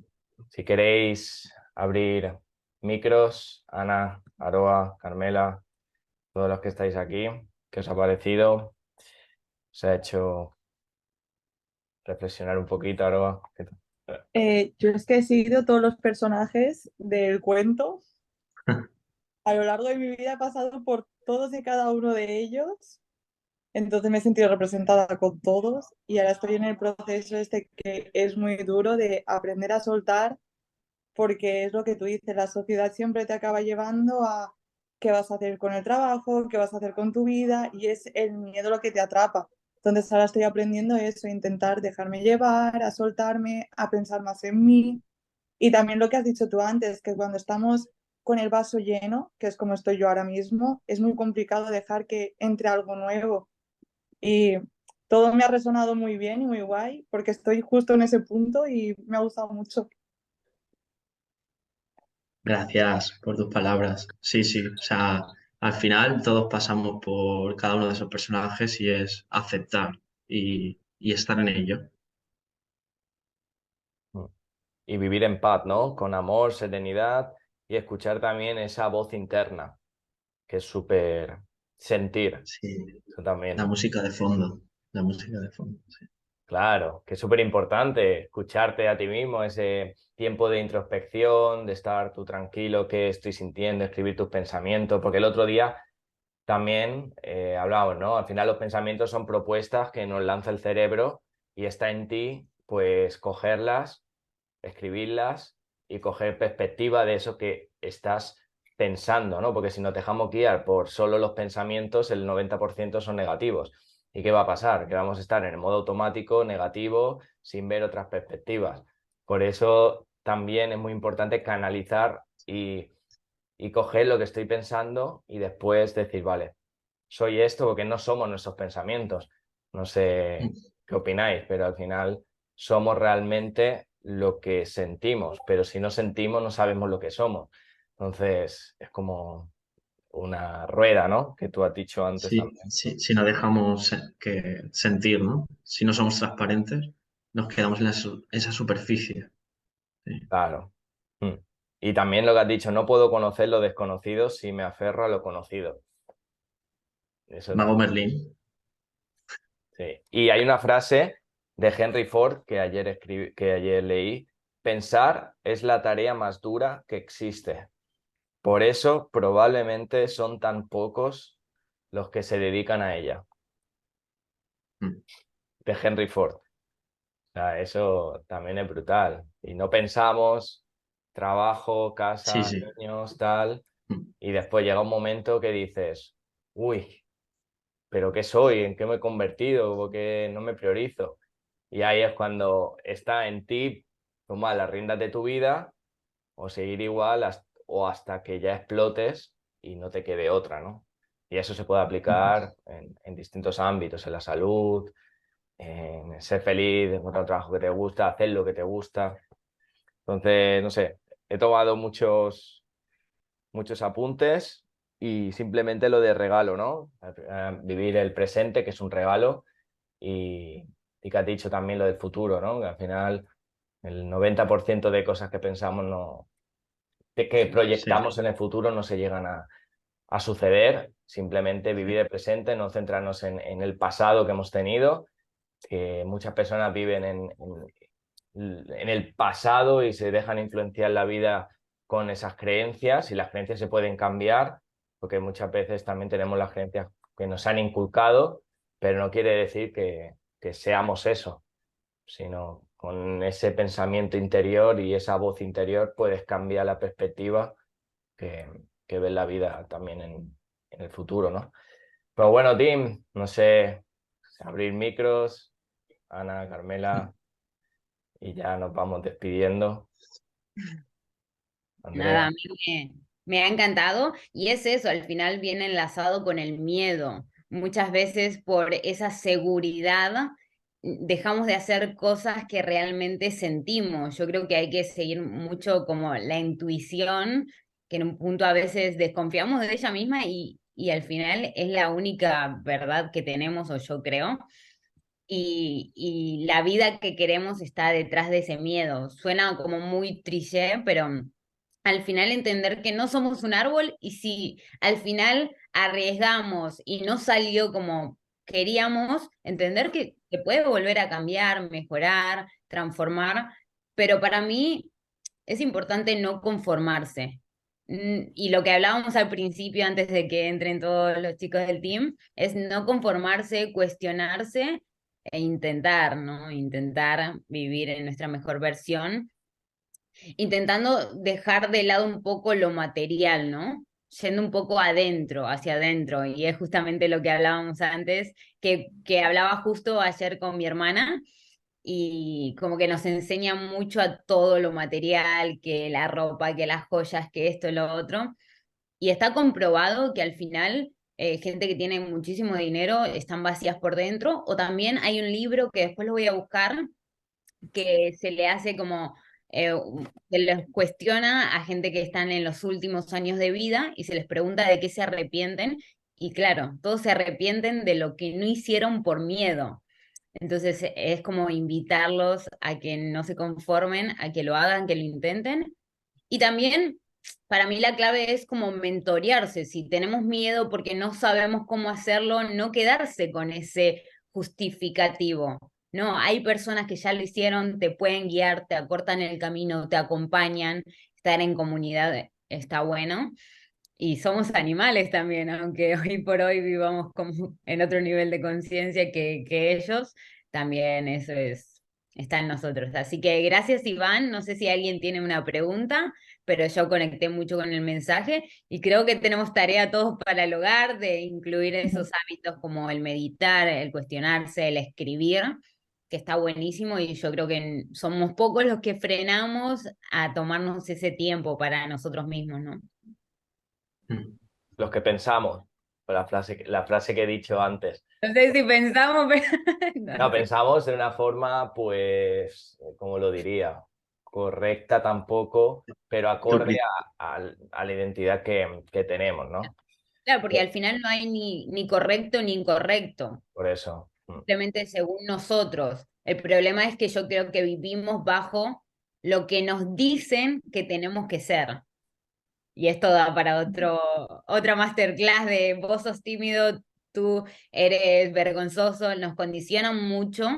Si queréis abrir micros, Ana, Aroa, Carmela, todos los que estáis aquí, ¿qué os ha parecido? ¿Os ha hecho reflexionar un poquito, Aroa? ¿Qué tal? Yo es que he seguido todos los personajes del cuento. A lo largo de mi vida he pasado por todos y cada uno de ellos, entonces me he sentido representada con todos y ahora estoy en el proceso este que es muy duro de aprender a soltar porque es lo que tú dices, la sociedad siempre te acaba llevando a qué vas a hacer con el trabajo, qué vas a hacer con tu vida y es el miedo lo que te atrapa. Entonces ahora estoy aprendiendo eso, intentar dejarme llevar, a soltarme, a pensar más en mí. Y también lo que has dicho tú antes, que cuando estamos con el vaso lleno, que es como estoy yo ahora mismo, es muy complicado dejar que entre algo nuevo. Y todo me ha resonado muy bien y muy guay, porque estoy justo en ese punto y me ha gustado mucho. Gracias por tus palabras. Sí, sí. O sea, al final todos pasamos por cada uno de esos personajes y es aceptar y estar en ello. Y vivir en paz, ¿no? Con amor, serenidad y escuchar también esa voz interna, que es súper sentir. Sí, Eso la también. música de fondo. La música de fondo. Sí. Claro, que es súper importante escucharte a ti mismo, ese tiempo de introspección, de estar tú tranquilo, qué estoy sintiendo, escribir tus pensamientos, porque el otro día también hablábamos, ¿no? Al final los pensamientos son propuestas que nos lanza el cerebro y está en ti, pues, cogerlas, escribirlas y coger perspectiva de eso que estás pensando, ¿no? Porque si nos dejamos guiar por solo los pensamientos, el 90% son negativos. ¿Y qué va a pasar? Que vamos a estar en el modo automático, negativo, sin ver otras perspectivas. Por eso también es muy importante canalizar y coger lo que estoy pensando y después decir, vale, soy esto porque no somos nuestros pensamientos. No sé qué opináis, pero al final somos realmente lo que sentimos, pero si no sentimos no sabemos lo que somos. Entonces es como una rueda, ¿no? Que tú has dicho antes Sí, también. sí, si no dejamos que sentir, ¿no? Si no somos transparentes, nos quedamos en esa superficie. Sí. Claro. Mm. Y también lo que has dicho, no puedo conocer lo desconocido si me aferro a lo conocido. Eso Mago también. Merlín. Sí. Y hay una frase de Henry Ford que ayer leí, pensar es la tarea más dura que existe. Por eso probablemente son tan pocos los que se dedican a ella, Mm. de Henry Ford. O sea, eso también es brutal. Y no pensamos trabajo, Sí, casa, sí. niños, tal, Mm. y después llega un momento que dices, uy, pero ¿qué soy? ¿En qué me he convertido? ¿Por qué no me priorizo? Y ahí es cuando está en ti tomar las riendas de tu vida o seguir igual o hasta que ya explotes y no te quede otra, ¿no? Y eso se puede aplicar en distintos ámbitos, en la salud, en ser feliz, encontrar un trabajo que te gusta, hacer lo que te gusta. Entonces, no sé, he tomado muchos apuntes y simplemente lo de regalo, ¿no? Vivir el presente, que es un regalo, y que has dicho también lo del futuro, ¿no? Que al final el 90% de cosas que pensamos no, de que Sí, proyectamos en el futuro no se llegan a suceder, simplemente vivir el presente, no centrarnos en el pasado que hemos tenido, que muchas personas viven en el pasado y se dejan influenciar la vida con esas creencias y las creencias se pueden cambiar, porque muchas veces también tenemos las creencias que nos han inculcado, pero no quiere decir que seamos eso, sino con ese pensamiento interior y esa voz interior puedes cambiar la perspectiva que, que ves la vida también en el futuro, ¿no? Pero bueno, Tim, no sé, abrir micros, Ana, Carmela, y ya nos vamos despidiendo. Nada, Andrea, a mí me ha encantado y es eso, al final viene enlazado con el miedo. Muchas veces por esa seguridad dejamos de hacer cosas que realmente sentimos. Yo creo que hay que seguir mucho como la intuición, que en un punto a veces desconfiamos de ella misma y al final es la única verdad que tenemos, o yo creo. Y la vida que queremos está detrás de ese miedo. Suena como muy cliché, pero al final entender que no somos un árbol y si al final arriesgamos y no salió como queríamos, entender que se puede volver a cambiar, mejorar, transformar, pero para mí es importante no conformarse. Y lo que hablábamos al principio, antes de que entren todos los chicos del team, es no conformarse, cuestionarse e intentar, ¿no? Intentar vivir en nuestra mejor versión, intentando dejar de lado un poco lo material, ¿no? Yendo un poco adentro, hacia adentro. Y es justamente lo que hablábamos antes, que hablaba justo ayer con mi hermana y como que nos enseña mucho a todo lo material, que la ropa, que las joyas, que esto, lo otro. Y está comprobado que al final gente que tiene muchísimo dinero están vacías por dentro. O también hay un libro que después lo voy a buscar, que se le hace como, se les cuestiona a gente que están en los últimos años de vida y se les pregunta de qué se arrepienten. Y claro, todos se arrepienten de lo que no hicieron por miedo. Entonces es como invitarlos a que no se conformen, a que lo hagan, que lo intenten. Y también para mí la clave es como mentorearse. Si tenemos miedo porque no sabemos cómo hacerlo, no quedarse con ese justificativo. No, hay personas que ya lo hicieron, te pueden guiar, te acortan el camino, te acompañan. Estar en comunidad está bueno. Y somos animales también, aunque hoy por hoy vivamos como en otro nivel de conciencia que ellos, también eso está en nosotros. Así que gracias, Iván. No sé si alguien tiene una pregunta, pero yo conecté mucho con el mensaje y creo que tenemos tarea todos para el hogar de incluir esos hábitos como el meditar, el cuestionarse, el escribir, que está buenísimo y yo creo que somos pocos los que frenamos a tomarnos ese tiempo para nosotros mismos, ¿no? los que pensamos, la frase que he dicho antes. No sé si pensamos, pero No, no sé. pensamos de una forma, pues, ¿cómo lo diría? Correcta tampoco, pero acorde Utópico. a la identidad que tenemos, ¿no? Claro, porque al final no hay ni correcto ni incorrecto, Por eso. simplemente según nosotros. El problema es que yo creo que vivimos bajo lo que nos dicen que tenemos que ser. Y esto da para otra masterclass de vos sos tímido, tú eres vergonzoso, nos condicionan mucho.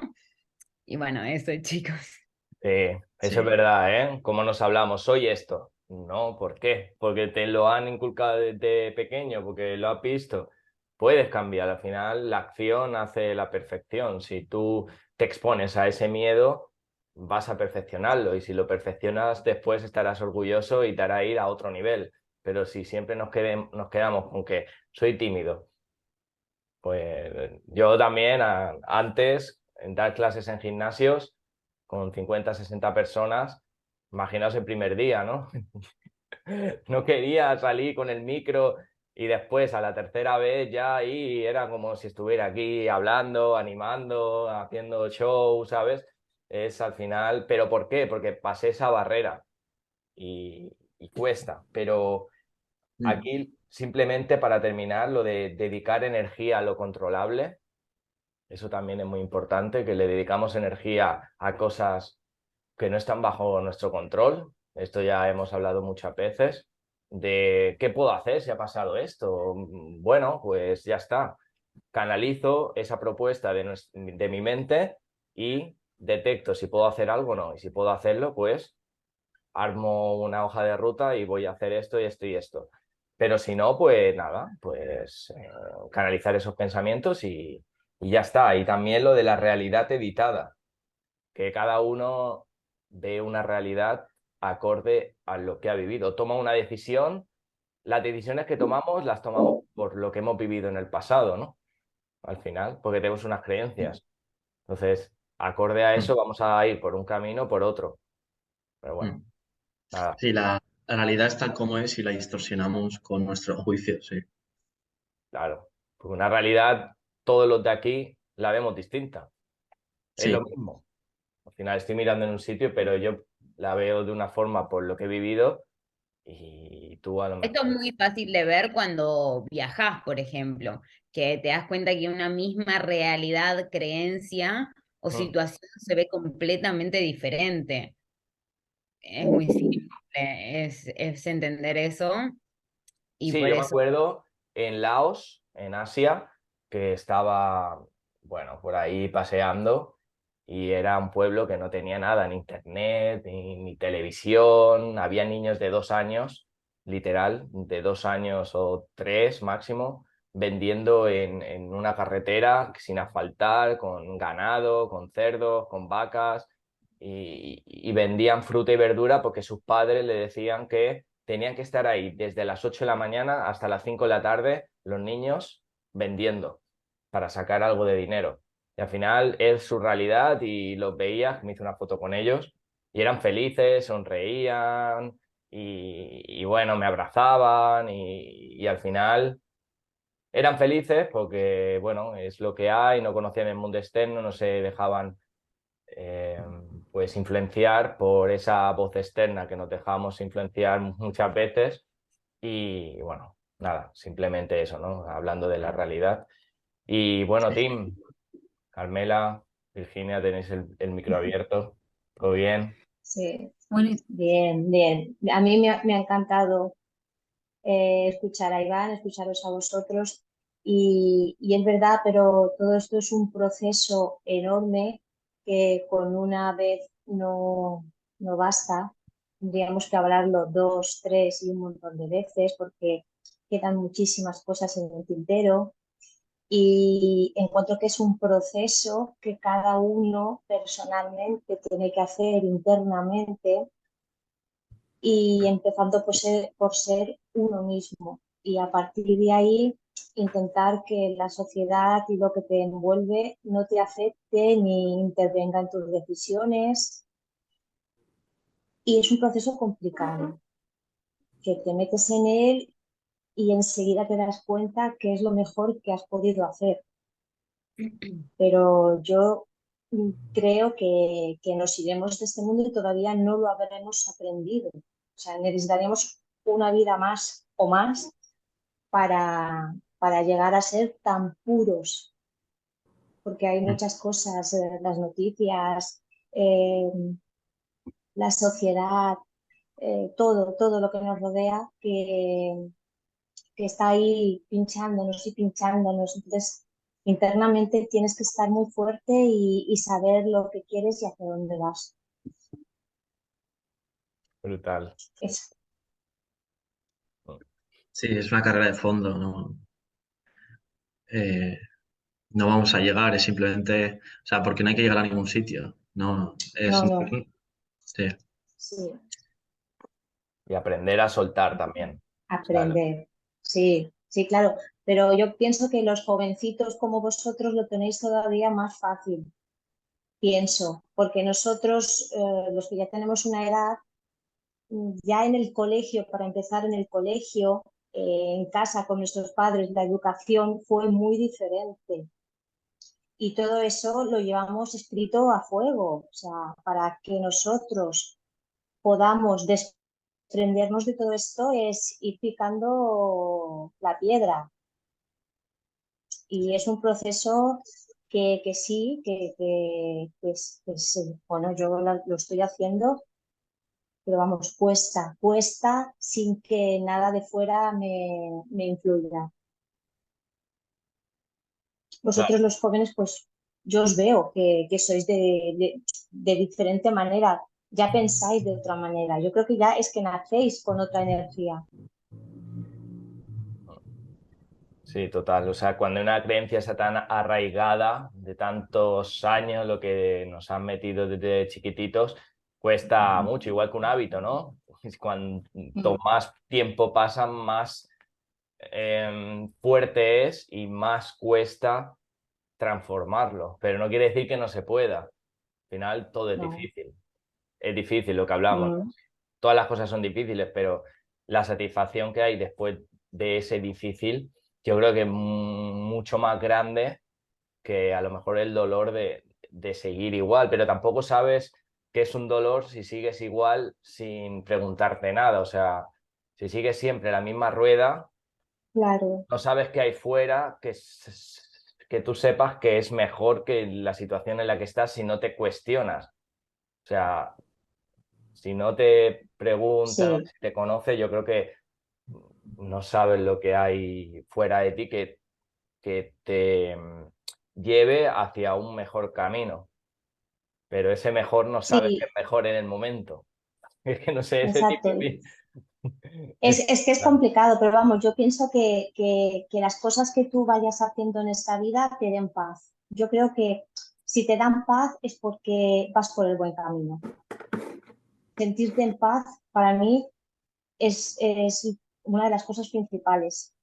Y bueno, eso, chicos. Sí, eso es Sí. verdad, ¿eh? ¿Cómo nos hablamos? Soy esto. No, ¿por qué? Porque te lo han inculcado desde pequeño, porque lo has visto. Puedes cambiar. Al final, la acción hace la perfección. Si tú te expones a ese miedo, vas a perfeccionarlo. Y si lo perfeccionas, después estarás orgulloso y te hará ir a otro nivel. Pero si siempre nos quedamos con que soy tímido, Pues yo también antes, en dar clases en gimnasios con 50 60 personas, imaginaos el primer día, ¿no? No quería salir con el micro y después a la tercera vez ya ahí era como si estuviera aquí hablando, animando, haciendo show, ¿sabes? Es al final, ¿pero por qué? Porque pasé esa barrera y cuesta, pero Mm, aquí simplemente para terminar, lo de dedicar energía a lo controlable, eso también es muy importante, que le dedicamos energía a cosas que no están bajo nuestro control. Esto ya hemos hablado muchas veces de qué puedo hacer si ha pasado esto. Bueno, pues ya está. Canalizo esa propuesta de mi mente y detecto si puedo hacer algo o no. Y si puedo hacerlo, pues armo una hoja de ruta y voy a hacer esto y esto y esto. Pero si no, pues nada, pues canalizar esos pensamientos y ya está. Y también lo de la realidad editada, que cada uno ve una realidad acorde a lo que ha vivido. Toma una decisión, las decisiones que tomamos las tomamos por lo que hemos vivido en el pasado, ¿no? Al final, porque tenemos unas creencias. Entonces, acorde a mm, eso, vamos a ir por un camino o por otro. Pero bueno, mm. nada, Sí, la realidad es tal como es y la distorsionamos con nuestro juicio, sí. claro. Porque una realidad, todos los de aquí la vemos distinta. Es lo Sí, mismo. Al final estoy mirando en un sitio, pero yo la veo de una forma por lo que he vivido y tú a lo Esto es mejor. muy fácil de ver cuando viajas, por ejemplo, que te das cuenta que una misma realidad, creencia o Mm. situación se ve completamente diferente. Es muy simple, es entender eso y Sí, por yo me eso acuerdo en Laos, en Asia, que estaba, bueno, por ahí paseando y era un pueblo que no tenía nada, ni internet, ni televisión, había niños de 2 años, literal, de 2 años o tres máximo, vendiendo en una carretera sin asfaltar, con ganado, con cerdos, con vacas, y vendían fruta y verdura porque sus padres le decían que tenían que estar ahí desde las 8 de la mañana hasta las 5 de la tarde los niños vendiendo para sacar algo de dinero. Y al final es su realidad y los veía, me hice una foto con ellos y eran felices, sonreían y bueno, me abrazaban y al final eran felices porque, bueno, es lo que hay, no conocían el mundo externo, no se dejaban eh, pues influenciar por esa voz externa que nos dejamos influenciar muchas veces y bueno, nada, simplemente eso, ¿no? Hablando de la realidad. Y bueno, sí. Tim, Carmela, Virginia, tenéis el micro abierto. ¿Todo bien? Sí, bueno, bien, bien. A mí me ha encantado escuchar a Iván, escucharos a vosotros y es verdad, pero todo esto es un proceso enorme que con una vez no basta. Tendríamos que hablarlo dos, tres y un montón de veces porque quedan muchísimas cosas en el tintero y encuentro que es un proceso que cada uno personalmente tiene que hacer internamente y empezando por ser uno mismo y a partir de ahí intentar que la sociedad y lo que te envuelve no te afecte ni intervenga en tus decisiones y es un proceso complicado que te metes en él y enseguida te das cuenta que es lo mejor que has podido hacer. Pero yo creo que nos iremos de este mundo y todavía no lo habremos aprendido. O sea, necesitaríamos una vida más o más para llegar a ser tan puros, porque hay Mm. muchas cosas, las noticias, eh, la sociedad, todo lo que nos rodea que está ahí pinchándonos. Entonces, internamente tienes que estar muy fuerte y saber lo que quieres y hacia dónde vas. Brutal. Eso. Sí, es una carrera de fondo, ¿no? Eh, no vamos a llegar, es simplemente, o sea, porque no hay que llegar a ningún sitio, no, es No, no, simplemente, sí, sí, Y aprender a soltar también. O sea, aprender. Sí, sí, claro. Pero yo pienso que los jovencitos como vosotros lo tenéis todavía más fácil, pienso, porque nosotros, los que ya tenemos una edad, ya en el colegio, para empezar en el colegio, en casa con nuestros padres, la educación fue muy diferente. Y todo eso lo llevamos escrito a fuego, o sea, para que nosotros podamos desprendernos de todo esto es ir picando la piedra. Y es un proceso que sí, bueno, yo lo estoy haciendo, pero vamos, cuesta sin que nada de fuera me influya. Vosotros los jóvenes, pues yo os veo que sois de diferente manera, ya pensáis de otra manera. Yo creo que ya es que nacéis con otra energía. Sí, total. O sea, cuando una creencia está tan arraigada de tantos años, lo que nos han metido desde chiquititos, cuesta mucho, igual que un hábito, ¿no? Cuanto más tiempo pasa, más fuerte es y más cuesta transformarlo. Pero no quiere decir que no se pueda. Al final todo es No. difícil. Es difícil lo que hablamos. Mm. Todas las cosas son difíciles, pero la satisfacción que hay después de ese difícil, yo creo que es mucho más grande que a lo mejor el dolor de seguir igual, pero tampoco sabes qué es un dolor si sigues igual sin preguntarte nada. O sea, si sigues siempre la misma rueda, Claro, no sabes qué hay fuera, que tú sepas que es mejor que la situación en la que estás si no te cuestionas. O sea, si no te preguntan, sí, si te conoces, yo creo que no sabes lo que hay fuera de ti que te lleve hacia un mejor camino. Pero ese mejor no sabes que es sí, mejor en el momento. Es que no sé, ese exacto. difícil. Es que es complicado, pero vamos, yo pienso que las cosas que tú vayas haciendo en esta vida te den paz. Yo creo que si te dan paz es porque vas por el buen camino. Sentirte en paz para mí es una de las cosas principales.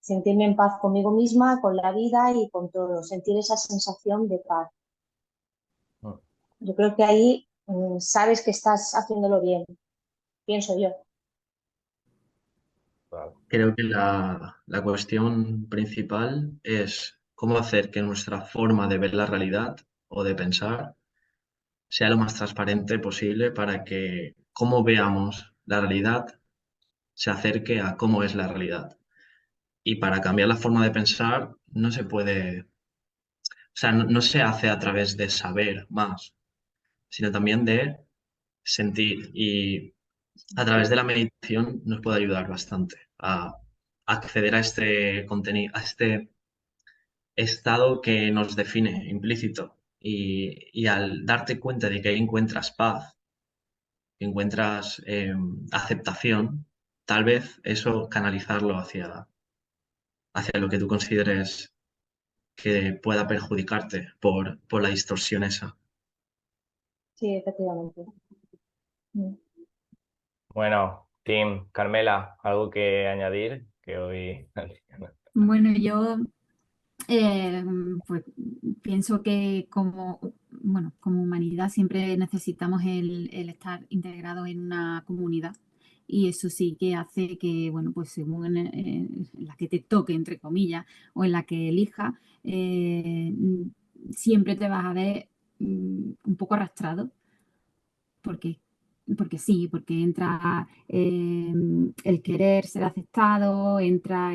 Sentirme en paz conmigo misma, con la vida y con todo. Sentir esa sensación de paz. Yo creo que ahí sabes que estás haciéndolo bien, pienso yo. Creo que la cuestión principal es cómo hacer que nuestra forma de ver la realidad o de pensar sea lo más transparente posible para que cómo veamos la realidad se acerque a cómo es la realidad. Y para cambiar la forma de pensar no se puede, o sea, no se hace a través de saber más, sino también de sentir. Y a través de la meditación nos puede ayudar bastante a acceder a este contenido, a este estado que nos define implícito. Y al darte cuenta de que ahí encuentras paz, que encuentras aceptación, tal vez eso canalizarlo hacia lo que tú consideres que pueda perjudicarte por la distorsión esa. Sí, efectivamente. Mm. Bueno, Tim, Carmela, ¿algo que añadir? Que hoy... Bueno, yo pues pienso que bueno, como humanidad siempre necesitamos el estar integrados en una comunidad y eso sí que hace que, bueno, pues según en la que te toque, entre comillas, o en la que elijas, siempre te vas a ver un poco arrastrado porque, porque sí, porque entra el querer ser aceptado, entra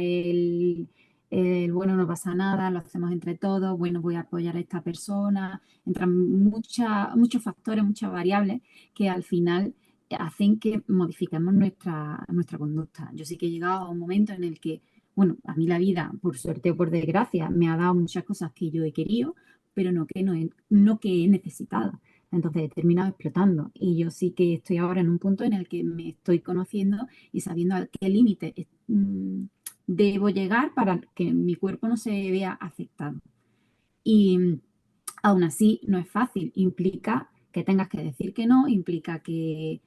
bueno, no pasa nada, lo hacemos entre todos, bueno, voy a apoyar a esta persona, entran muchos factores, muchas variables que al final hacen que modifiquemos nuestra conducta. Yo sí que he llegado a un momento en el que, bueno, a mí la vida, por suerte o por desgracia, me ha dado muchas cosas que yo he querido, pero no que he necesitado. Entonces he terminado explotando y yo sí que estoy ahora en un punto en el que me estoy conociendo y sabiendo a qué límite debo llegar para que mi cuerpo no se vea afectado. Y aún así no es fácil, implica que tengas que decir que no, implica que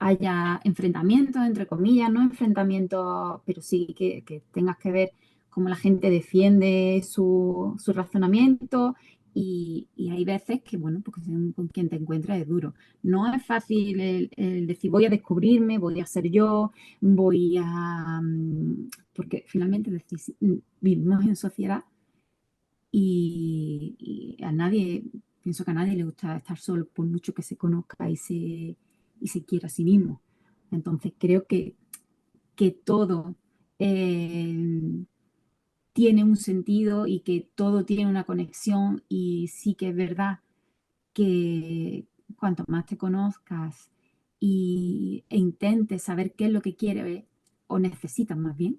haya enfrentamientos, entre comillas, no enfrentamientos, pero sí que tengas que ver cómo la gente defiende su razonamiento y hay veces que, bueno, porque según con quien te encuentras es duro. No es fácil el decir voy a descubrirme, voy a ser yo, voy a... Porque finalmente vivimos en sociedad y a nadie, pienso que a nadie le gusta estar solo por mucho que se conozca y se quiera a sí mismo. Entonces creo que todo tiene un sentido y que todo tiene una conexión y sí que es verdad que cuanto más te conozcas e intentes saber qué es lo que quieres o necesitas más bien,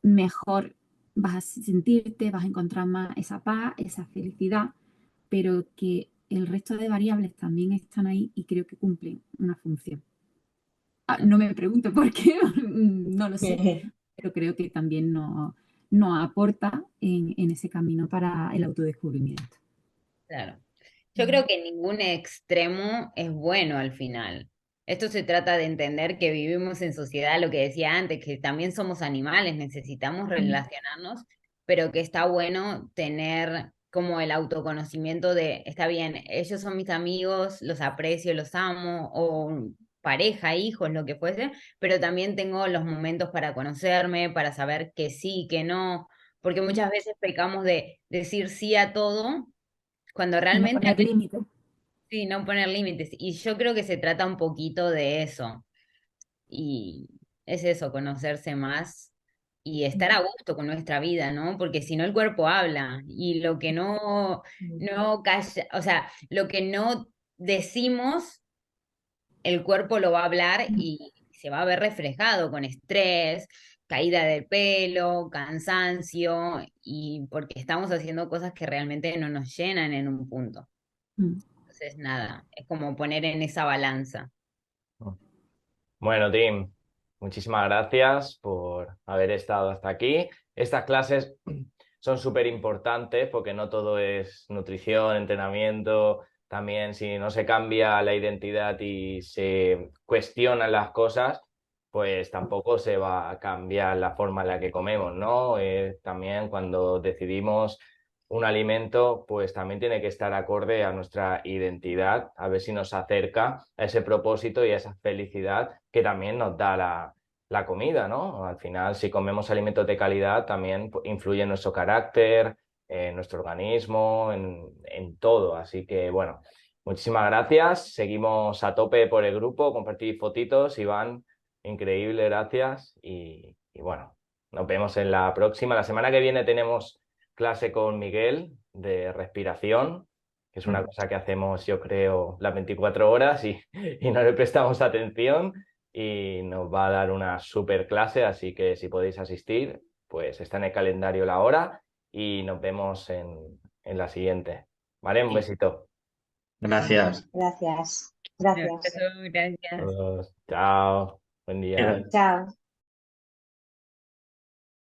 mejor vas a sentirte, vas a encontrar más esa paz, esa felicidad, pero que el resto de variables también están ahí y creo que cumplen una función. No me pregunto por qué, no lo sé, pero creo que también nos aporta en ese camino para el autodescubrimiento. Claro. Yo creo que ningún extremo es bueno al final. Esto se trata de entender que vivimos en sociedad, lo que decía antes, que también somos animales, necesitamos relacionarnos, pero que está bueno tener como el autoconocimiento de, está bien, ellos son mis amigos, los aprecio, los amo, o pareja, hijos, lo que fuese, pero también tengo los momentos para conocerme, para saber que sí, que no, porque muchas veces pecamos de decir sí a todo cuando Y no realmente poner límites. sí, no poner límites. Y yo creo que se trata un poquito de eso. Y es eso, conocerse más y estar a gusto con nuestra vida, ¿no? Porque si no el cuerpo habla y lo que no calla, o sea, lo que no decimos, el cuerpo lo va a hablar y se va a ver reflejado con estrés, caída del pelo, cansancio, y porque estamos haciendo cosas que realmente no nos llenan en un punto. Mm. Entonces, nada, es como poner en esa balanza. Bueno, Tim, muchísimas gracias por haber estado hasta aquí. Estas clases son súper importantes porque no todo es nutrición, entrenamiento. También si no se cambia la identidad y se cuestionan las cosas, pues tampoco se va a cambiar la forma en la que comemos, ¿no? También cuando decidimos un alimento, pues también tiene que estar acorde a nuestra identidad, a ver si nos acerca a ese propósito y a esa felicidad que también nos da la comida, ¿no? Al final, si comemos alimentos de calidad, también influye en nuestro carácter, en nuestro organismo, en todo. Así que, bueno, muchísimas gracias. Seguimos a tope por el grupo, compartir fotitos, Iván, increíble, gracias. Y bueno, nos vemos en la próxima. La semana que viene tenemos clase con Miguel de respiración, que es una cosa que hacemos, yo creo, las 24 horas y no le prestamos atención y nos va a dar una super clase, así que si podéis asistir, pues está en el calendario la hora y nos vemos en la siguiente. ¿Vale? Un besito. Gracias. Gracias. Gracias. Gracias. Todos. Chao. Buen día. Chao.